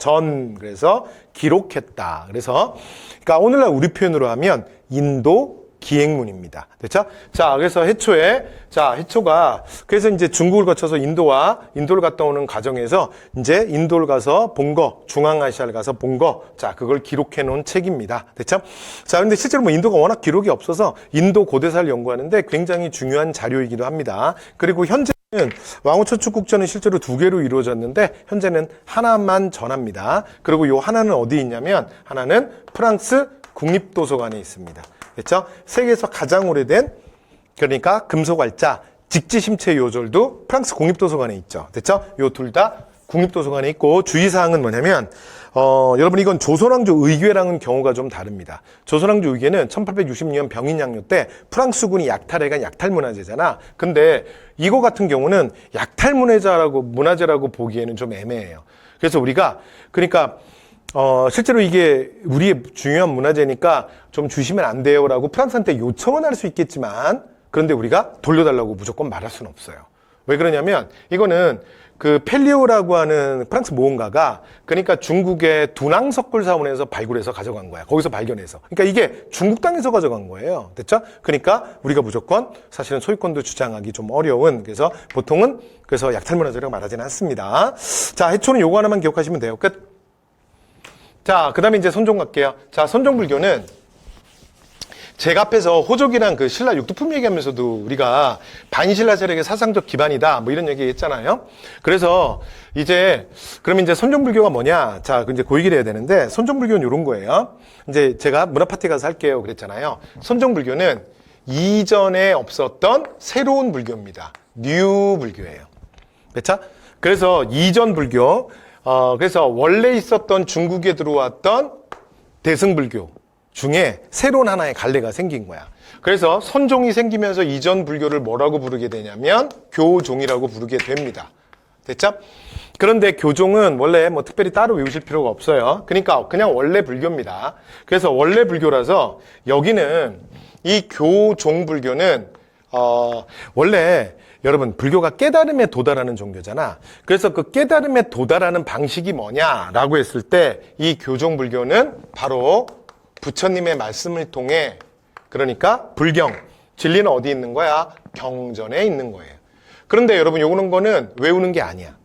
그래서 기록했다. 그래서 그러니까 오늘날 우리 표현으로 하면 인도 기행문입니다. 됐죠? 자, 그래서 해초가 그래서 이제 중국을 거쳐서 인도를 갔다 오는 과정에서 이제 인도를 가서 본 거, 중앙아시아를 가서 본 거, 자, 그걸 기록해 놓은 책입니다. 됐죠? 자, 근데 실제로 뭐 인도가 워낙 기록이 없어서 인도 고대사를 연구하는데 굉장히 중요한 자료이기도 합니다. 그리고 현재는 왕호천축국전은 실제로 2개로 이루어졌는데 현재는 하나만 전합니다. 그리고 요 하나는 어디 있냐면 하나는 프랑스 국립도서관에 있습니다. 됐죠? 세계에서 가장 오래된 그러니까 금속알짜 직지심체 요절도 프랑스 국립도서관에 있죠. 됐죠? 요 둘 다 국립도서관에 있고 주의사항은 뭐냐면 여러분 이건 조선왕조 의궤랑은 경우가 좀 다릅니다. 조선왕조 의궤는 1866년 병인양요 때 프랑스군이 약탈해간 약탈문화재잖아. 근데 이거 같은 경우는 약탈문화재라고 보기에는 좀 애매해요. 그래서 우리가 그러니까 실제로 이게 우리의 중요한 문화재니까 좀 주시면 안 돼요라고 프랑스한테 요청은 할 수 있겠지만 그런데 우리가 돌려달라고 무조건 말할 수는 없어요. 왜 그러냐면 이거는 그 펠리오라고 하는 프랑스 모험가가 그러니까 중국의 두낭석굴 사원에서 발굴해서 가져간 거야. 거기서 발견해서. 그러니까 이게 중국 땅에서 가져간 거예요. 됐죠? 그러니까 우리가 무조건 사실은 소유권도 주장하기 좀 어려운 그래서 보통은 그래서 약탈문화재라고 말하지는 않습니다. 자, 해초는 요거 하나만 기억하시면 돼요. 끝. 자, 그 다음에 이제 선종 갈게요. 자, 선종불교는 제가 앞에서 호족이랑 그 신라 육두품 얘기하면서도 우리가 반신라 세력의 사상적 기반이다 뭐 이런 얘기 했잖아요. 그래서 그러면 이제 선종불교가 뭐냐? 자, 이제 그 얘기를 해야 되는데 선종불교는 이런 거예요. 이제 제가 문화파티 가서 할게요 그랬잖아요. 선종불교는 이전에 없었던 새로운 불교입니다. 뉴 불교예요. 그렇죠? 그래서 이전 불교 그래서 원래 있었던 중국에 들어왔던 대승불교 중에 새로운 하나의 갈래가 생긴 거야. 그래서 선종이 생기면서 이전 불교를 뭐라고 부르게 되냐면 교종이라고 부르게 됩니다. 됐죠? 그런데 교종은 원래 뭐 특별히 따로 외우실 필요가 없어요. 그러니까 그냥 원래 불교입니다. 그래서 원래 불교라서 여기는 이 교종 불교는 원래 여러분 불교가 깨달음에 도달하는 종교잖아. 그래서 그 깨달음에 도달하는 방식이 뭐냐라고 했을 때 이 교종 불교는 바로 부처님의 말씀을 통해 그러니까 불경, 진리는 어디 있는 거야? 경전에 있는 거예요. 그런데 여러분 요런 거는 외우는 게 아니야.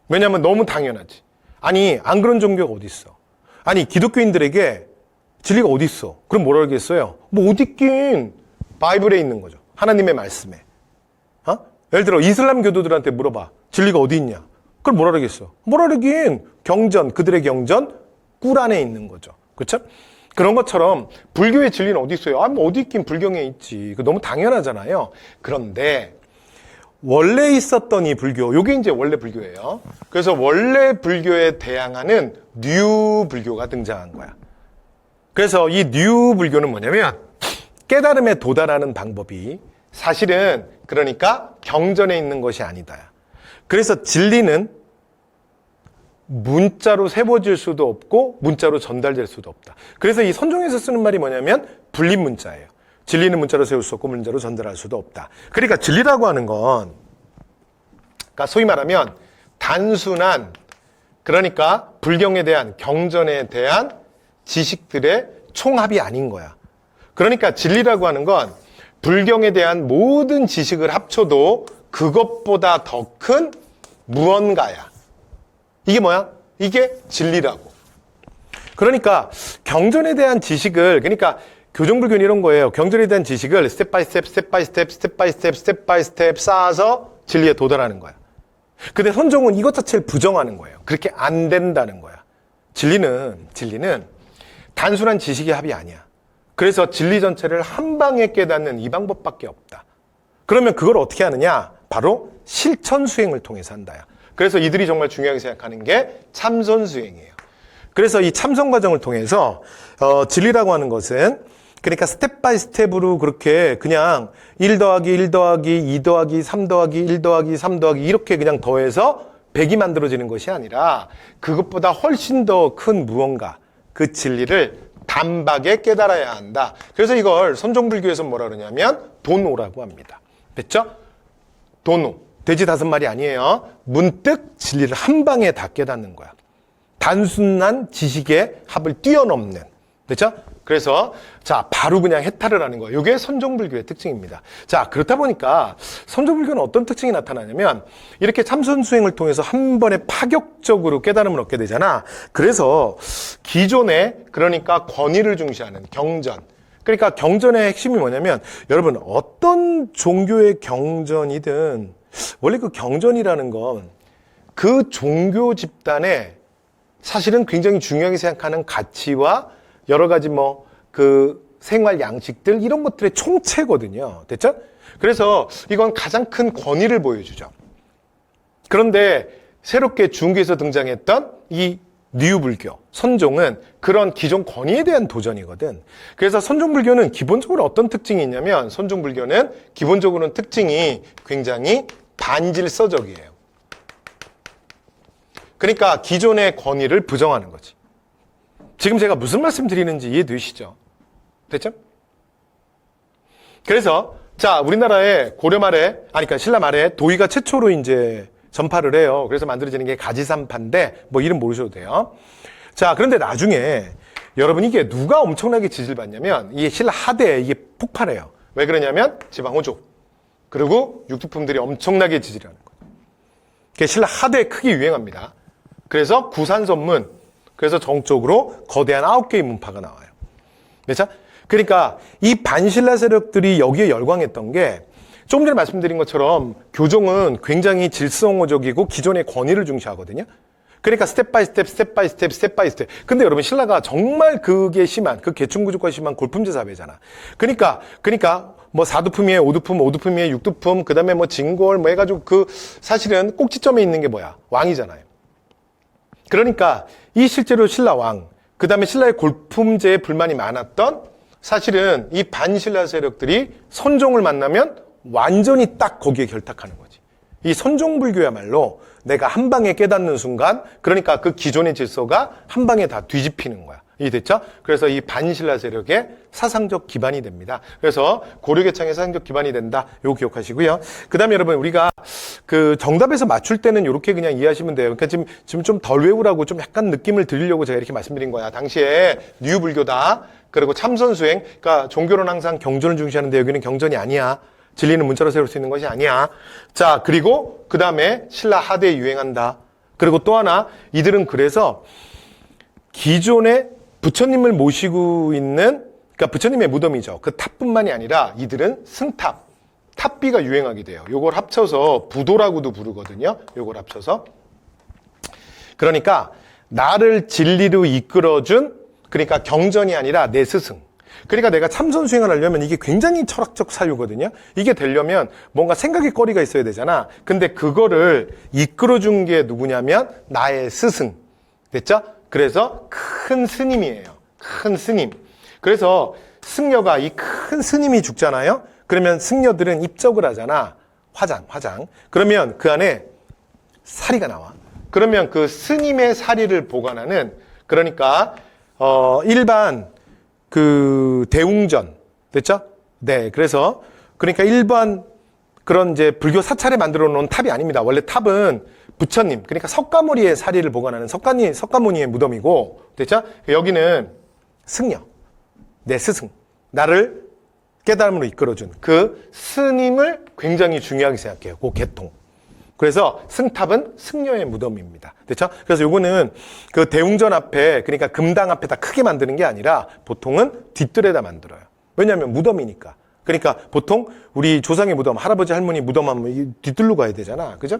왜냐하면 너무 당연하지. 아니 안 그런 종교가 어디 있어? 아니, 기독교인들에게 진리가 어디 있어? 그럼 뭐라 그러겠어요? 뭐 어디 있긴 바이블에 있는 거죠. 하나님의 말씀에. 예를 들어 이슬람 교도들한테 물어봐. 진리가 어디 있냐? 그럼 뭐라 그러겠어? 뭐라 그러긴 경전, 그들의 경전 꿀 안에 있는 거죠. 그렇죠? 그런 것처럼 불교의 진리는 어디 있어요? 뭐 어디 있긴 불경에 있지. 그 너무 당연하잖아요. 그런데 원래 있었던 이 불교, 요게 이제 원래 불교예요. 그래서 원래 불교에 대항하는 뉴 불교가 등장한 거야. 그래서 이 뉴 불교는 뭐냐면 깨달음에 도달하는 방법이 사실은 그러니까 경전에 있는 것이 아니다. 그래서 진리는 문자로 세워질 수도 없고 문자로 전달될 수도 없다. 그래서 이 선종에서 쓰는 말이 뭐냐면 분립 문자예요. 진리는 문자로 세울 수 없고 문자로 전달할 수도 없다. 그러니까 진리라고 하는 건 그러니까 소위 말하면 단순한 그러니까 불경에 대한 경전에 대한 지식들의 총합이 아닌 거야. 그러니까 진리라고 하는 건 불경에 대한 모든 지식을 합쳐도 그것보다 더 큰 무언가야. 이게 뭐야? 이게 진리라고. 그러니까 경전에 대한 지식을 그러니까 교정불교는 이런 거예요. 경전에 대한 지식을 스텝 바이 스텝, 스텝 바이 스텝, 스텝 바이 스텝, 스텝 바이 스텝 쌓아서 진리에 도달하는 거야. 근데 선종은 이것 자체를 부정하는 거예요. 그렇게 안 된다는 거야. 진리는 단순한 지식의 합이 아니야. 그래서 진리 전체를 한 방에 깨닫는 이 방법밖에 없다. 그러면 그걸 어떻게 하느냐? 바로 실천 수행을 통해서 한다야. 그래서 이들이 정말 중요하게 생각하는 게 참선 수행이에요. 그래서 이 참선 과정을 통해서 진리라고 하는 것은 그러니까 스텝 바이 스텝으로 그렇게 그냥 1 더하기 1 더하기 2 더하기 3 더하기 1 더하기 3 더하기 이렇게 그냥 더해서 100이 만들어지는 것이 아니라 그것보다 훨씬 더 큰 무언가 그 진리를 단박에 깨달아야 한다. 그래서 이걸 선종불교에서 뭐라 그러냐면 도노라고 합니다. 됐죠? 도노. 돼지 5마리 아니에요. 문득 진리를 한 방에 다 깨닫는 거야. 단순한 지식의 합을 뛰어넘는. 됐죠? 그래서 자 바로 그냥 해탈을 하는 거예요. 이게 선종불교의 특징입니다. 자 그렇다 보니까 선종불교는 어떤 특징이 나타나냐면 이렇게 참선 수행을 통해서 한 번에 파격적으로 깨달음을 얻게 되잖아. 그래서 기존에 그러니까 권위를 중시하는 경전. 그러니까 경전의 핵심이 뭐냐면 여러분 어떤 종교의 경전이든 원래 그 경전이라는 건 그 종교 집단의 사실은 굉장히 중요하게 생각하는 가치와 여러 가지 그 생활 양식들 이런 것들의 총체거든요. 됐죠? 그래서 이건 가장 큰 권위를 보여주죠. 그런데 새롭게 중국에서 등장했던 이 뉴불교, 선종은 그런 기존 권위에 대한 도전이거든. 그래서 선종불교는 기본적으로 어떤 특징이 있냐면 선종불교는 기본적으로는 특징이 굉장히 반질서적이에요. 그러니까 기존의 권위를 부정하는 거지. 지금 제가 무슨 말씀 드리는지 이해되시죠? 됐죠? 그래서 자 우리나라에 고려 말에 그러니까 신라 말에 도의가 최초로 이제 전파를 해요. 그래서 만들어지는 게 가지산파인데 뭐 이름 모르셔도 돼요. 자 그런데 나중에 여러분 이게 누가 엄청나게 지지를 받냐면 이게 신라 하대에 이게 폭발해요. 왜 그러냐면 지방 호조 그리고 육두품들이 엄청나게 지지를 하는 거예요. 그게 신라 하대에 크게 유행합니다. 그래서 구산선문 그래서 정적으로 거대한 9개의 문파가 나와요. 그렇죠? 그러니까 이 반신라 세력들이 여기에 열광했던 게 조금 전에 말씀드린 것처럼 교종은 굉장히 질성호적이고 기존의 권위를 중시하거든요. 그러니까 스텝 바이 스텝, 스텝 바이 스텝, 스텝 바이 스텝. 근데 여러분 신라가 정말 그게 심한 그 계층구조가 심한 골품제 사회잖아. 그러니까 뭐 4두품위에 5두품, 5두품위에 6두품, 그다음에 뭐 진골 뭐 해가지고 그 사실은 꼭지점에 있는 게 뭐야? 왕이잖아요. 그러니까 이 실제로 신라 왕, 그 다음에 신라의 골품제에 불만이 많았던 사실은 이 반신라 세력들이 선종을 만나면 완전히 딱 거기에 결탁하는 거지. 이 선종불교야말로 내가 한 방에 깨닫는 순간 그러니까 그 기존의 질서가 한 방에 다 뒤집히는 거야. 이해됐죠? 그래서 이 반신라 세력의 사상적 기반이 됩니다. 그래서 고려개창의 사상적 기반이 된다. 요거 기억하시고요. 그 다음에 여러분 우리가 그 정답에서 맞출 때는 이렇게 그냥 이해하시면 돼요. 그러니까 지금 좀 덜 외우라고 좀 약간 느낌을 드리려고 제가 이렇게 말씀드린 거야. 당시에 뉴불교다. 그리고 참선수행. 그러니까 종교는 항상 경전을 중시하는데 여기는 경전이 아니야. 진리는 문자로 세울 수 있는 것이 아니야. 자, 그리고 그 다음에 신라 하대에 유행한다. 그리고 또 하나 이들은 그래서 기존에 부처님을 모시고 있는, 그러니까 부처님의 무덤이죠. 그 탑뿐만이 아니라 이들은 승탑, 탑비가 유행하게 돼요. 요걸 합쳐서 부도라고도 부르거든요. 요걸 합쳐서. 그러니까 나를 진리로 이끌어준, 그러니까 경전이 아니라 내 스승. 그러니까 내가 참선 수행을 하려면 이게 굉장히 철학적 사유거든요. 이게 되려면 뭔가 생각의 거리가 있어야 되잖아. 근데 그거를 이끌어준 게 누구냐면 나의 스승. 됐죠? 그래서 큰 스님이에요. 큰 스님. 그래서 승려가 이 큰 스님이 죽잖아요. 그러면 승려들은 입적을 하잖아. 화장. 그러면 그 안에 사리가 나와. 그러면 그 스님의 사리를 보관하는, 그러니까 일반 그 대웅전, 됐죠? 네, 그래서 그러니까 일반 그런 이제 불교 사찰에 만들어 놓은 탑이 아닙니다. 원래 탑은 부처님, 그러니까 석가모니의 사리를 보관하는 석가모니의 무덤이고, 됐죠? 여기는 승려, 내 스승, 나를 깨달음으로 이끌어준 그 스님을 굉장히 중요하게 생각해요. 그 계통. 그래서 승탑은 승려의 무덤입니다. 됐죠? 그래서 요거는 그 대웅전 앞에, 그러니까 금당 앞에다 크게 만드는 게 아니라 보통은 뒷뜰에다 만들어요. 왜냐하면 무덤이니까. 그러니까 보통 우리 조상의 무덤, 할아버지 할머니 무덤 하면 뒷뜰로 가야 되잖아. 그죠?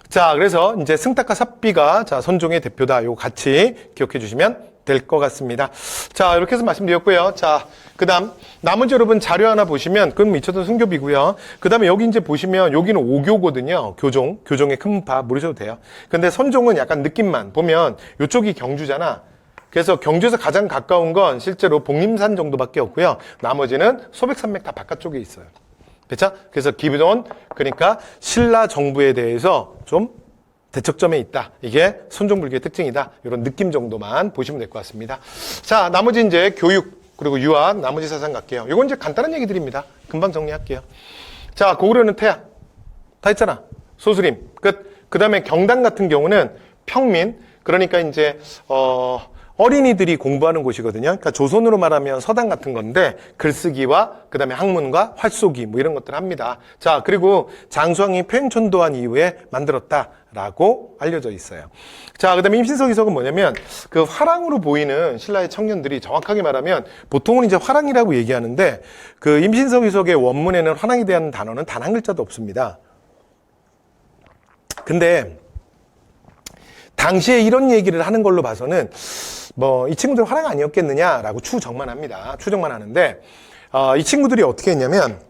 자, 그래서 이제 승탑과 삽비가 자, 선종의 대표다. 요거 같이 기억해 주시면 될 것 같습니다. 자, 이렇게 해서 말씀드렸고요. 자, 그 다음, 나머지 여러분 자료 하나 보시면, 그건 미처든 순교비고요. 그 다음에 여기 이제 보시면, 여기는 오교거든요. 교종의 큰 파, 모르셔도 돼요. 근데 선종은 약간 느낌만 보면, 요쪽이 경주잖아. 그래서 경주에서 가장 가까운 건 실제로 복림산 정도밖에 없고요. 나머지는 소백산맥 다 바깥쪽에 있어요. 그렇죠? 그래서 기존, 그러니까 신라 정부에 대해서 좀 대척점에 있다. 이게 선종불교의 특징이다. 이런 느낌 정도만 보시면 될 것 같습니다. 자, 나머지 이제 교육, 그리고 유학, 나머지 사상 갈게요. 이건 이제 간단한 얘기들입니다. 금방 정리할게요. 자, 고구려는 태양. 다 했잖아. 소수림. 끝. 그 다음에 경당 같은 경우는 평민. 그러니까 이제, 어린이들이 공부하는 곳이거든요. 그러니까 조선으로 말하면 서당 같은 건데 글쓰기와 그 다음에 학문과 활쏘기 뭐 이런 것들을 합니다. 자, 그리고 장수왕이 표행천도한 이후에 만들었다라고 알려져 있어요. 자, 그 다음에 임신서기석은 뭐냐면 그 화랑으로 보이는 신라의 청년들이 정확하게 말하면 보통은 이제 화랑이라고 얘기하는데 그 임신서기석의 원문에는 화랑에 대한 단어는 단 한 글자도 없습니다. 근데 당시에 이런 얘기를 하는 걸로 봐서는 뭐 이 친구들 화랑 아니었겠느냐라고 추정만 합니다. 추정만 하는데 이 친구들이 어떻게 했냐면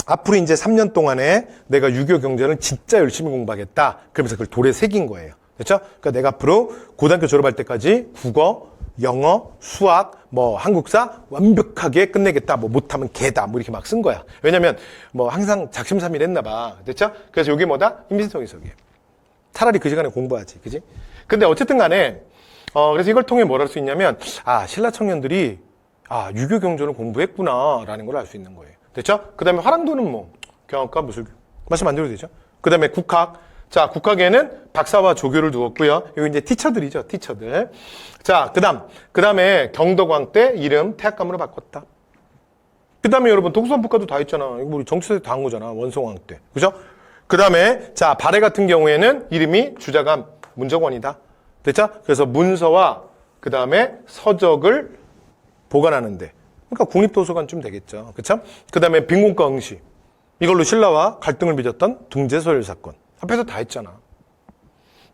앞으로 이제 3년 동안에 내가 유교 경전을 진짜 열심히 공부하겠다. 그러면서 그걸 돌에 새긴 거예요. 그렇죠? 그러니까 내가 앞으로 고등학교 졸업할 때까지 국어, 영어, 수학, 뭐 한국사 완벽하게 끝내겠다. 뭐 못하면 개다. 뭐 이렇게 막 쓴 거야. 왜냐면 뭐 항상 작심삼일 했나 봐. 됐죠? 그래서 이게 뭐다? 임신서기석이에요. 차라리 그 시간에 공부하지. 그지? 근데 어쨌든 간에 그래서 이걸 통해 뭘 할 수 있냐면 신라 청년들이 유교 경전을 공부했구나라는 걸 알 수 있는 거예요. 됐죠? 그 다음에 화랑도는 뭐 경학과 무술교 말씀 안 드려도 되죠? 그 다음에 국학. 자, 국학에는 박사와 조교를 두었고요. 여기 이제 티처들이죠. 티처들. 자, 그 다음에 경덕왕 때 이름 태학감으로 바꿨다. 그 다음에 여러분 동수한법과도 다 했잖아. 이거 우리 정치사에 다 한 거잖아. 원성왕 때. 그죠? 그 다음에 자, 발해 같은 경우에는 이름이 주자감 문정원이다. 됐죠? 그래서 문서와 그 다음에 서적을 보관하는데, 그러니까 국립도서관쯤 되겠죠. 그렇죠? 그 다음에 빈곤과 응시. 이걸로 신라와 갈등을 빚었던 둥제서열 사건. 앞에서 다 했잖아.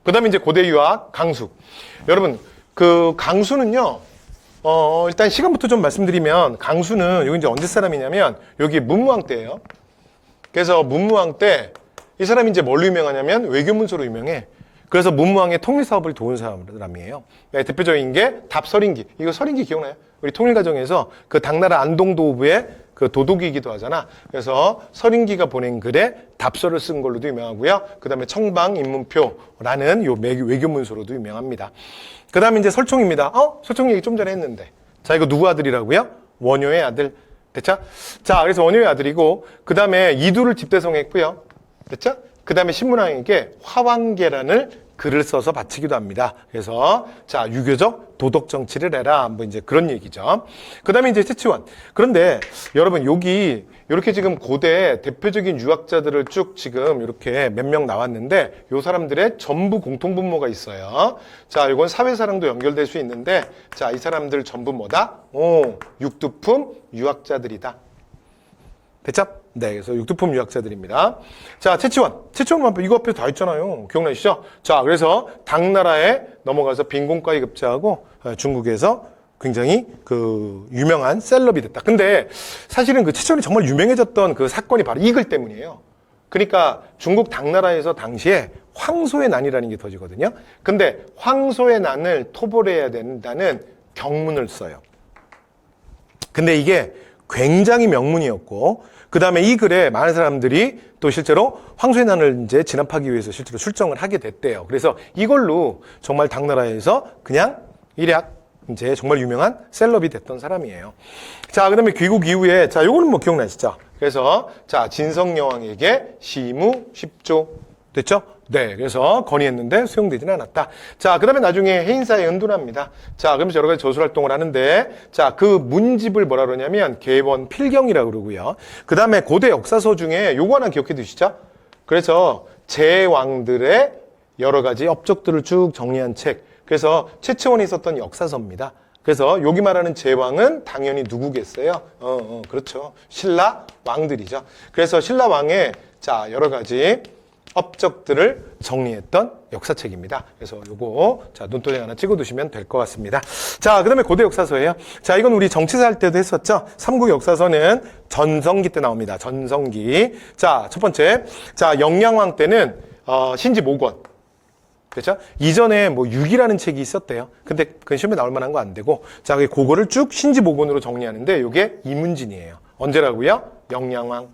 그 다음에 이제 고대 유학 강수. 여러분, 그 강수는요, 일단 시간부터 좀 말씀드리면, 강수는 여기 이제 언제 사람이냐면, 여기 문무왕 때예요. 그래서 문무왕 때, 이 사람이 이제 뭘로 유명하냐면 외교문서로 유명해. 그래서 문무왕의 통일 사업을 도운 사람이에요. 네, 대표적인 게 답서린기. 이거 서린기 기억나요? 우리 통일과정에서 그 당나라 안동도부의 그 도독이기도 하잖아. 그래서 서린기가 보낸 글에 답서를 쓴 걸로도 유명하고요. 그 다음에 청방인문표라는 요 외교문서로도 유명합니다. 그 다음에 이제 설총입니다. 설총 얘기 좀 전에 했는데. 자, 이거 누구 아들이라고요? 원효의 아들. 됐죠? 자, 그래서 원효의 아들이고, 그 다음에 이두를 집대성했고요. 됐죠? 그 다음에 신문왕에게 화왕계란을 글을 써서 바치기도 합니다. 그래서 자, 유교적 도덕 정치를 해라. 뭐 이제 그런 얘기죠. 그다음에 이제 채치원. 그런데 여러분 여기 이렇게 지금 고대 대표적인 유학자들을 쭉 지금 이렇게 몇 명 나왔는데 요 사람들의 전부 공통 분모가 있어요. 자, 이건 사회사랑도 연결될 수 있는데 자, 이 사람들 전부 뭐다? 육두품 유학자들이다. 됐죠? 네, 그래서 육두품 유학자들입니다. 자, 채치원. 채치원 이거 앞에 다 있잖아요. 기억나시죠? 자, 그래서 당나라에 넘어가서 빈곤과에 급제하고 중국에서 굉장히 그 유명한 셀럽이 됐다. 근데 사실은 그 채치원이 정말 유명해졌던 그 사건이 바로 이 글 때문이에요. 그러니까 중국 당나라에서 당시에 황소의 난이라는 게 터지거든요. 근데 황소의 난을 토벌해야 된다는 경문을 써요. 근데 이게 굉장히 명문이었고, 그 다음에 이 글에 많은 사람들이 또 실제로 황소의 난을 이제 진압하기 위해서 실제로 출정을 하게 됐대요. 그래서 이걸로 정말 당나라에서 그냥 일약 이제 정말 유명한 셀럽이 됐던 사람이에요. 자, 그 다음에 귀국 이후에, 자, 요거는 뭐 기억나시죠? 그래서, 자, 진성여왕에게 시무 10조. 됐죠? 네. 그래서 건의했는데 수용되지는 않았다. 자, 그 다음에 나중에 해인사에 은둔합니다. 자, 그러면서 여러 가지 저술 활동을 하는데, 자, 그 문집을 뭐라 그러냐면, 개원 필경이라고 그러고요. 그 다음에 고대 역사서 중에 요거 하나 기억해 두시죠? 그래서 제왕들의 여러 가지 업적들을 쭉 정리한 책. 그래서 채치원이 썼던 역사서입니다. 그래서 여기 말하는 제왕은 당연히 누구겠어요? 그렇죠. 신라 왕들이죠. 그래서 신라 왕의 자, 여러 가지 업적들을 정리했던 역사책입니다. 그래서 요거 자, 눈도장 하나 찍어 두시면 될 것 같습니다. 자, 그다음에 고대 역사서예요. 자, 이건 우리 정치사 할 때도 했었죠. 삼국 역사서는 전성기 때 나옵니다. 전성기. 자, 첫 번째. 자, 영양왕 때는 신지모건. 그렇죠? 이전에 뭐 육이라는 책이 있었대요. 근데 그건 시험에 나올 만한 거 안 되고, 자, 그거를 쭉 신지모건으로 정리하는데 이게 이문진이에요. 언제라고요? 영양왕.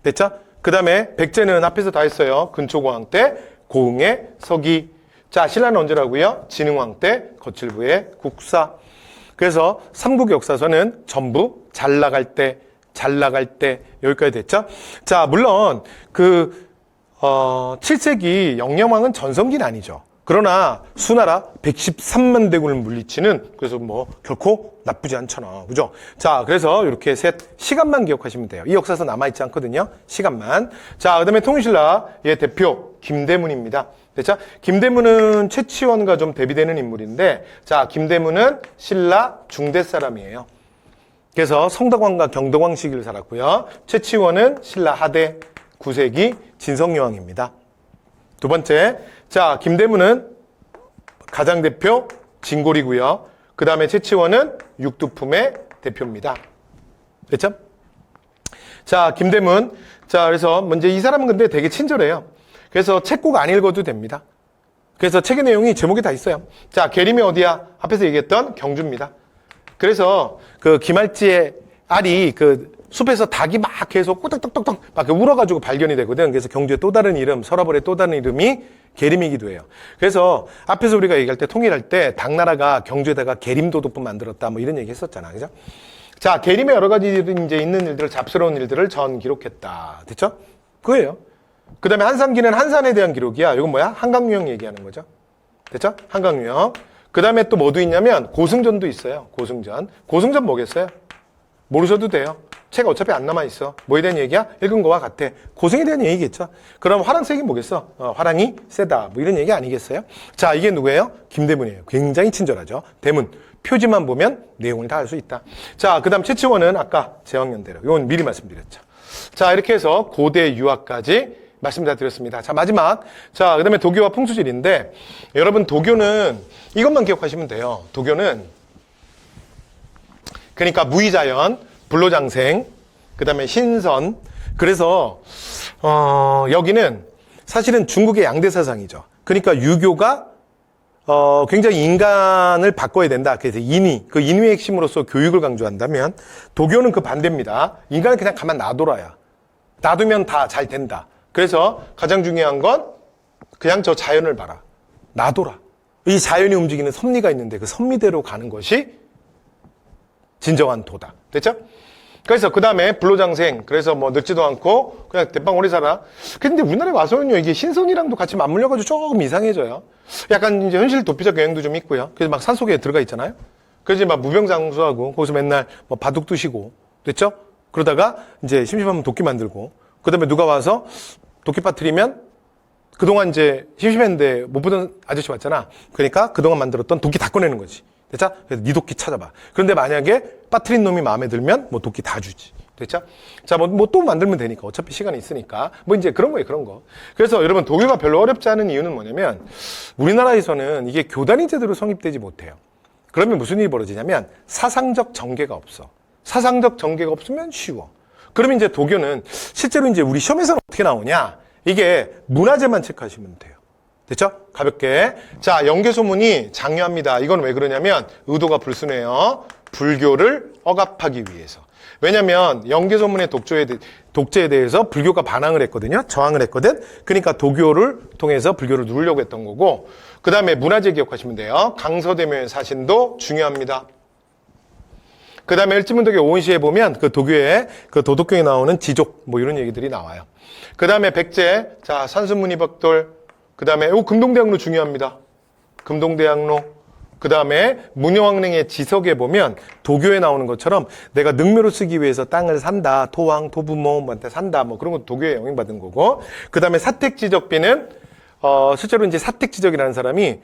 됐죠? 그 다음에 백제는 앞에서 다 했어요. 근초고왕 때 고흥의 서기. 자, 신라는 언제라고요? 진흥왕 때 거칠부의 국사. 그래서 삼국 역사서는 전부 잘 나갈 때 여기까지 됐죠? 자, 물론 그 7세기 영영왕은 전성기는 아니죠. 그러나 수나라 113만 대군을 물리치는 그래서 뭐 결코 나쁘지 않잖아. 그죠? 자, 그래서 이렇게 셋 시간만 기억하시면 돼요. 이 역사서 남아있지 않거든요. 시간만. 자, 그 다음에 통일신라의 대표 김대문입니다. 됐죠? 김대문은 채치원과 좀 대비되는 인물인데, 자, 김대문은 신라 중대 사람이에요. 그래서 성덕왕과 경덕왕 시기를 살았고요. 채치원은 신라 하대 9세기 진성여왕입니다. 두 번째, 자, 김대문은 가장 대표 진골이고요. 그 다음에 채치원은 육두품의 대표입니다. 됐죠? 자, 김대문. 자, 그래서 먼저 이 사람은 근데 되게 친절해요. 그래서 책 꼭 안 읽어도 됩니다. 그래서 책의 내용이 제목에 다 있어요. 자, 계림이 어디야? 앞에서 얘기했던 경주입니다. 그래서 그 김할지의 알이 그 숲에서 닭이 막 계속 꼬딱딱딱딱 막 울어가지고 발견이 되거든. 그래서 경주의 또 다른 이름, 서라벌의 또 다른 이름이 계림이기도 해요. 그래서 앞에서 우리가 얘기할 때 통일할 때 당나라가 경주에다가 계림도독부 만들었다 뭐 이런 얘기 했었잖아. 그죠? 자, 계림의 여러 가지 이제 있는 일들을, 잡스러운 일들을 전 기록했다. 됐죠? 그거예요. 그 다음에 한산기는 한산에 대한 기록이야. 이건 뭐야? 한강유형 얘기하는 거죠. 됐죠? 한강유형. 그 다음에 또 뭐도 있냐면 고승전도 있어요. 고승전. 고승전 뭐겠어요? 모르셔도 돼요. 책 어차피 안 남아있어. 뭐에 대한 얘기야? 읽은 거와 같아. 고승에 대한 얘기겠죠. 그럼 화랑 세기 뭐겠어? 화랑이 세다. 뭐 이런 얘기 아니겠어요? 자, 이게 누구예요? 김대문이에요. 굉장히 친절하죠. 대문. 표지만 보면 내용을 다 알 수 있다. 자, 그 다음 채치원은 아까 제왕연대로. 이건 미리 말씀드렸죠. 자, 이렇게 해서 고대 유학까지 말씀 다 드렸습니다. 자, 마지막. 자, 그 다음에 도교와 풍수질인데, 여러분, 도교는 이것만 기억하시면 돼요. 도교는, 그러니까 무의자연, 불로장생, 그 다음에 신선. 그래서, 여기는 사실은 중국의 양대 사상이죠. 그러니까 유교가, 굉장히 인간을 바꿔야 된다. 그래서 인위, 그 인위의 핵심으로서 교육을 강조한다면, 도교는 그 반대입니다. 인간은 그냥 가만 놔둬라야. 놔두면 다 잘 된다. 그래서 가장 중요한 건 그냥 저 자연을 봐라. 놔둬라. 이 자연이 움직이는 섭리가 있는데 그 섭리대로 가는 것이 진정한 도다. 됐죠? 그래서 그 다음에 불로장생. 그래서 뭐 늙지도 않고 그냥 대빵 오래 살아. 근데 우리나라에 와서는요, 이게 신선이랑도 같이 맞물려가지고 조금 이상해져요. 약간 이제 현실 도피적 경향도 좀 있고요. 그래서 막 산속에 들어가 있잖아요. 그래서 막 무병장수하고 거기서 맨날 뭐 바둑 두시고 됐죠? 그러다가 이제 심심하면 도끼 만들고 그 다음에 누가 와서 도끼 빠뜨리면 그동안 이제 심심했는데 못 보던 아저씨 왔잖아. 그러니까 그동안 만들었던 도끼 다 꺼내는 거지. 됐죠? 그래서 네 도끼 찾아봐. 그런데 만약에 빠뜨린 놈이 마음에 들면 뭐 도끼 다 주지. 됐죠? 자, 뭐 또 만들면 되니까. 어차피 시간이 있으니까. 뭐 이제 그런 거예요, 그런 거. 그래서 여러분, 도교가 별로 어렵지 않은 이유는 뭐냐면 우리나라에서는 이게 교단이 제대로 성립되지 못해요. 그러면 무슨 일이 벌어지냐면 사상적 전개가 없어. 사상적 전개가 없으면 쉬워. 그러면 이제 도교는 실제로 이제 우리 시험에서는 어떻게 나오냐? 이게 문화재만 체크하시면 돼요. 됐죠? 가볍게. 자, 영계소문이 장려합니다. 이건 왜 그러냐면 의도가 불순해요. 불교를 억압하기 위해서. 왜냐면 영계소문의 독재에 대해서 불교가 반항을 했거든요. 저항을 했거든. 그러니까 도교를 통해서 불교를 누르려고 했던 거고, 그 다음에 문화재 기억하시면 돼요. 강서대묘의 사신도 중요합니다. 그 다음에 일지문덕의 오은시에 보면 그 도교의 그 도덕경에 나오는 지족 뭐 이런 얘기들이 나와요. 그 다음에 백제, 자, 산수문이박돌, 그 다음에 금동대학로 중요합니다. 금동대학로. 그 다음에 문여왕릉의 지석에 보면 도교에 나오는 것처럼 내가 능묘로 쓰기 위해서 땅을 산다. 토왕, 토부모한테 산다. 뭐 그런 것도 도교에 영향받은 거고. 그 다음에 사택지적비는 실제로 이제 사택지적이라는 사람이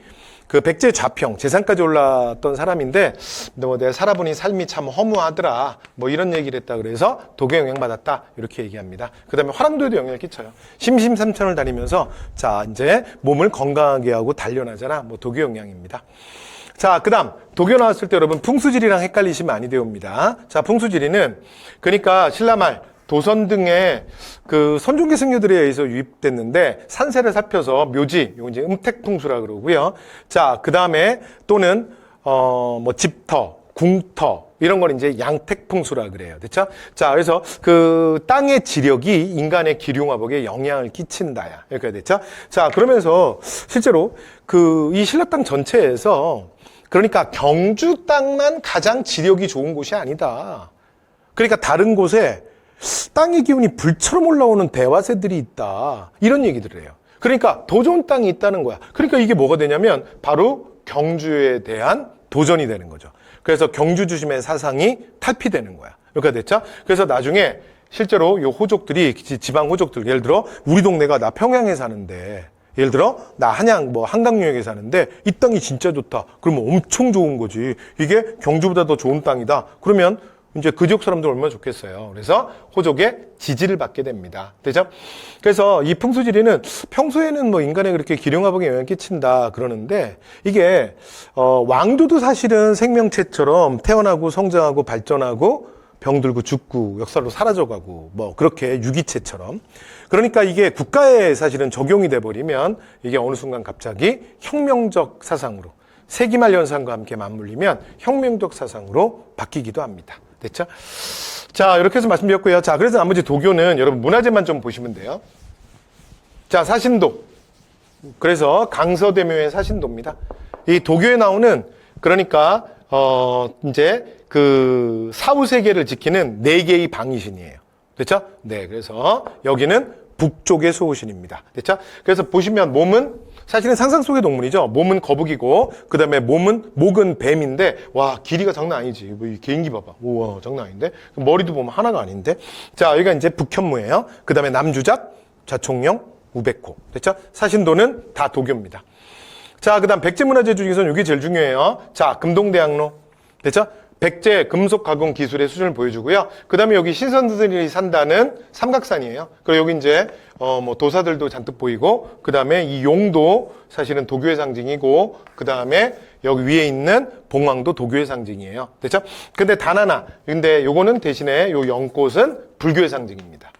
그 백제 좌평, 재산까지 올랐던 사람인데, 뭐 내가 살아보니 삶이 참 허무하더라. 뭐 이런 얘기를 했다. 그래서 도교에 영향받았다. 이렇게 얘기합니다. 그 다음에 화랑도에도 영향을 끼쳐요. 심심삼천을 다니면서, 자, 이제 몸을 건강하게 하고 단련하잖아. 뭐 도교 영향입니다. 자, 그 다음, 도교 나왔을 때 여러분 풍수지리랑 헷갈리시면 아니 되옵니다. 자, 풍수지리는, 그러니까 신라말, 도선 등의 그 선종계 승려들에 의해서 유입됐는데 산세를 살펴서 묘지, 요거 이제 음택풍수라 그러고요. 자, 그 다음에 또는 뭐 집터, 궁터 이런 걸 이제 양택풍수라 그래요. 됐죠? 자, 그래서 그 땅의 지력이 인간의 기륭화복에 영향을 끼친다야. 이렇게 됐죠? 자, 그러면서 실제로 그 이 신라 땅 전체에서 그러니까 경주 땅만 가장 지력이 좋은 곳이 아니다. 그러니까 다른 곳에 땅의 기운이 불처럼 올라오는 대화새들이 있다. 이런 얘기들을 해요. 그러니까 더 좋은 땅이 있다는 거야. 그러니까 이게 뭐가 되냐면 바로 경주에 대한 도전이 되는 거죠. 그래서 경주 주심의 사상이 탈피되는 거야. 이렇게 됐죠? 그래서 나중에 실제로 요 호족들이, 지방 호족들, 예를 들어 우리 동네가 나 평양에 사는데, 예를 들어 나 한양 뭐 한강유역에 사는데 이 땅이 진짜 좋다. 그러면 엄청 좋은 거지. 이게 경주보다 더 좋은 땅이다. 그러면 이제 그 지역 사람들 얼마나 좋겠어요. 그래서 호족의 지지를 받게 됩니다. 되죠? 그래서 이 풍수지리는 평소에는 뭐 인간에 그렇게 기륭화복에 영향을 끼친다 그러는데 이게 왕도도 사실은 생명체처럼 태어나고 성장하고 발전하고 병들고 죽고 역사로 사라져가고 뭐 그렇게 유기체처럼. 그러니까 이게 국가에 사실은 적용이 돼버리면 이게 어느 순간 갑자기 혁명적 사상으로 세기말 현상과 함께 맞물리면 혁명적 사상으로 바뀌기도 합니다. 됐죠? 자, 이렇게 해서 말씀드렸고요. 자, 그래서 나머지 도교는 여러분 문화재만 좀 보시면 돼요. 자, 사신도. 그래서 강서대묘의 사신도입니다. 이 도교에 나오는 그러니까 이제 그 사후세계를 지키는 4개의 방위신이에요. 됐죠? 네, 그래서 여기는 북쪽의 수호신입니다. 됐죠? 그래서 보시면 몸은 사실은 상상 속의 동물이죠. 몸은 거북이고, 그 다음에 목은 뱀인데, 와, 길이가 장난 아니지. 뭐, 이 개인기 봐봐. 우와, 장난 아닌데? 머리도 보면 하나가 아닌데? 자, 여기가 이제 북현무예요. 그 다음에 남주작, 좌총령, 우백호. 됐죠? 사신도는 다 도교입니다. 자, 그 다음 백제문화재 중에서는 이게 제일 중요해요. 자, 금동대학로. 됐죠? 백제 금속 가공 기술의 수준을 보여주고요. 그 다음에 여기 신선들이 산다는 삼각산이에요. 그리고 여기 이제, 뭐 도사들도 잔뜩 보이고, 그 다음에 이 용도 사실은 도교의 상징이고, 그 다음에 여기 위에 있는 봉황도 도교의 상징이에요. 됐죠? 근데 단 하나. 근데 요거는 대신에 요 연꽃은 불교의 상징입니다.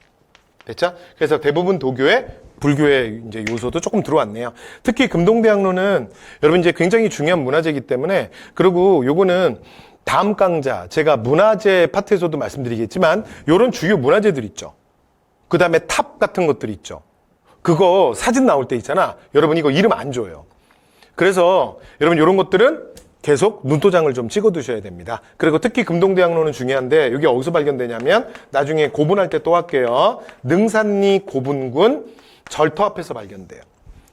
됐죠? 그래서 대부분 도교에 불교의 이제 요소도 조금 들어왔네요. 특히 금동대학로는 여러분 이제 굉장히 중요한 문화재이기 때문에, 그리고 요거는 다음 강좌, 제가 문화재 파트에서도 말씀드리겠지만 요런 주요 문화재들 있죠. 그 다음에 탑 같은 것들 있죠. 그거 사진 나올 때 있잖아. 여러분 이거 이름 안 줘요. 그래서 여러분 요런 것들은 계속 눈도장을 좀 찍어 두셔야 됩니다. 그리고 특히 금동대학로는 중요한데 여기 어디서 발견되냐면 나중에 고분할 때 또 할게요. 능산리 고분군 절터 앞에서 발견돼요.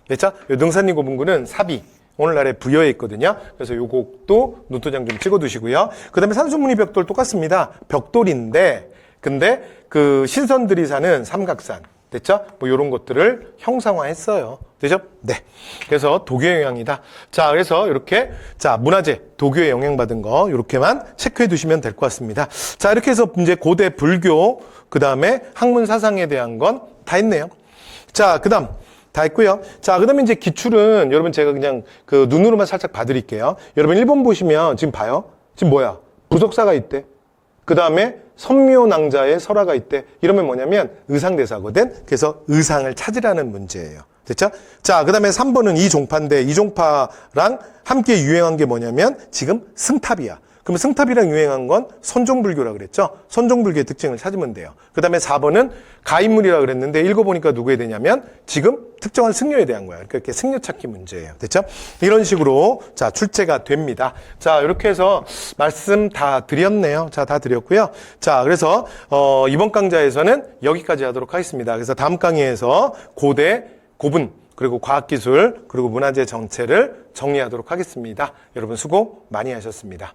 그렇죠? 능산리 고분군은 삽이 오늘날에 부여해 있거든요. 그래서 요곡도 눈도장 좀 찍어 두시고요. 그 다음에 산수무늬 벽돌 똑같습니다. 벽돌인데 근데 그 신선들이 사는 삼각산 됐죠? 뭐 이런 것들을 형상화했어요. 되죠? 네. 그래서 도교의 영향이다. 자, 그래서 이렇게 자 문화재 도교에 영향받은 거 이렇게만 체크해 두시면 될 것 같습니다. 자, 이렇게 해서 이제 고대 불교 그 다음에 학문 사상에 대한 건 다 했네요. 자, 그다음 다 했고요. 자, 그다음에 이제 기출은 여러분 제가 그냥 그 눈으로만 살짝 봐드릴게요. 여러분 1번 보시면 지금 봐요. 지금 뭐야? 부속사가 있대. 그 다음에 선묘낭자의 설화가 있대. 이러면 뭐냐면 의상대사거든. 그래서 의상을 찾으라는 문제예요. 됐죠? 자, 그 다음에 3번은 이종파인데 이종파랑 함께 유행한 게 뭐냐면 지금 승탑이야. 그럼 승탑이랑 유행한 건 선종불교라 그랬죠? 선종불교의 특징을 찾으면 돼요. 그 다음에 4번은 가인물이라 그랬는데 읽어보니까 누구에 대냐면 지금 특정한 승려에 대한 거야. 그러니까 이렇게 승려 찾기 문제예요. 됐죠? 이런 식으로 자 출제가 됩니다. 자, 이렇게 해서 말씀 다 드렸네요. 자, 다 드렸고요. 자, 그래서 이번 강좌에서는 여기까지 하도록 하겠습니다. 그래서 다음 강의에서 고대, 고분, 그리고 과학기술, 그리고 문화재 전체를 정리하도록 하겠습니다. 여러분 수고 많이 하셨습니다.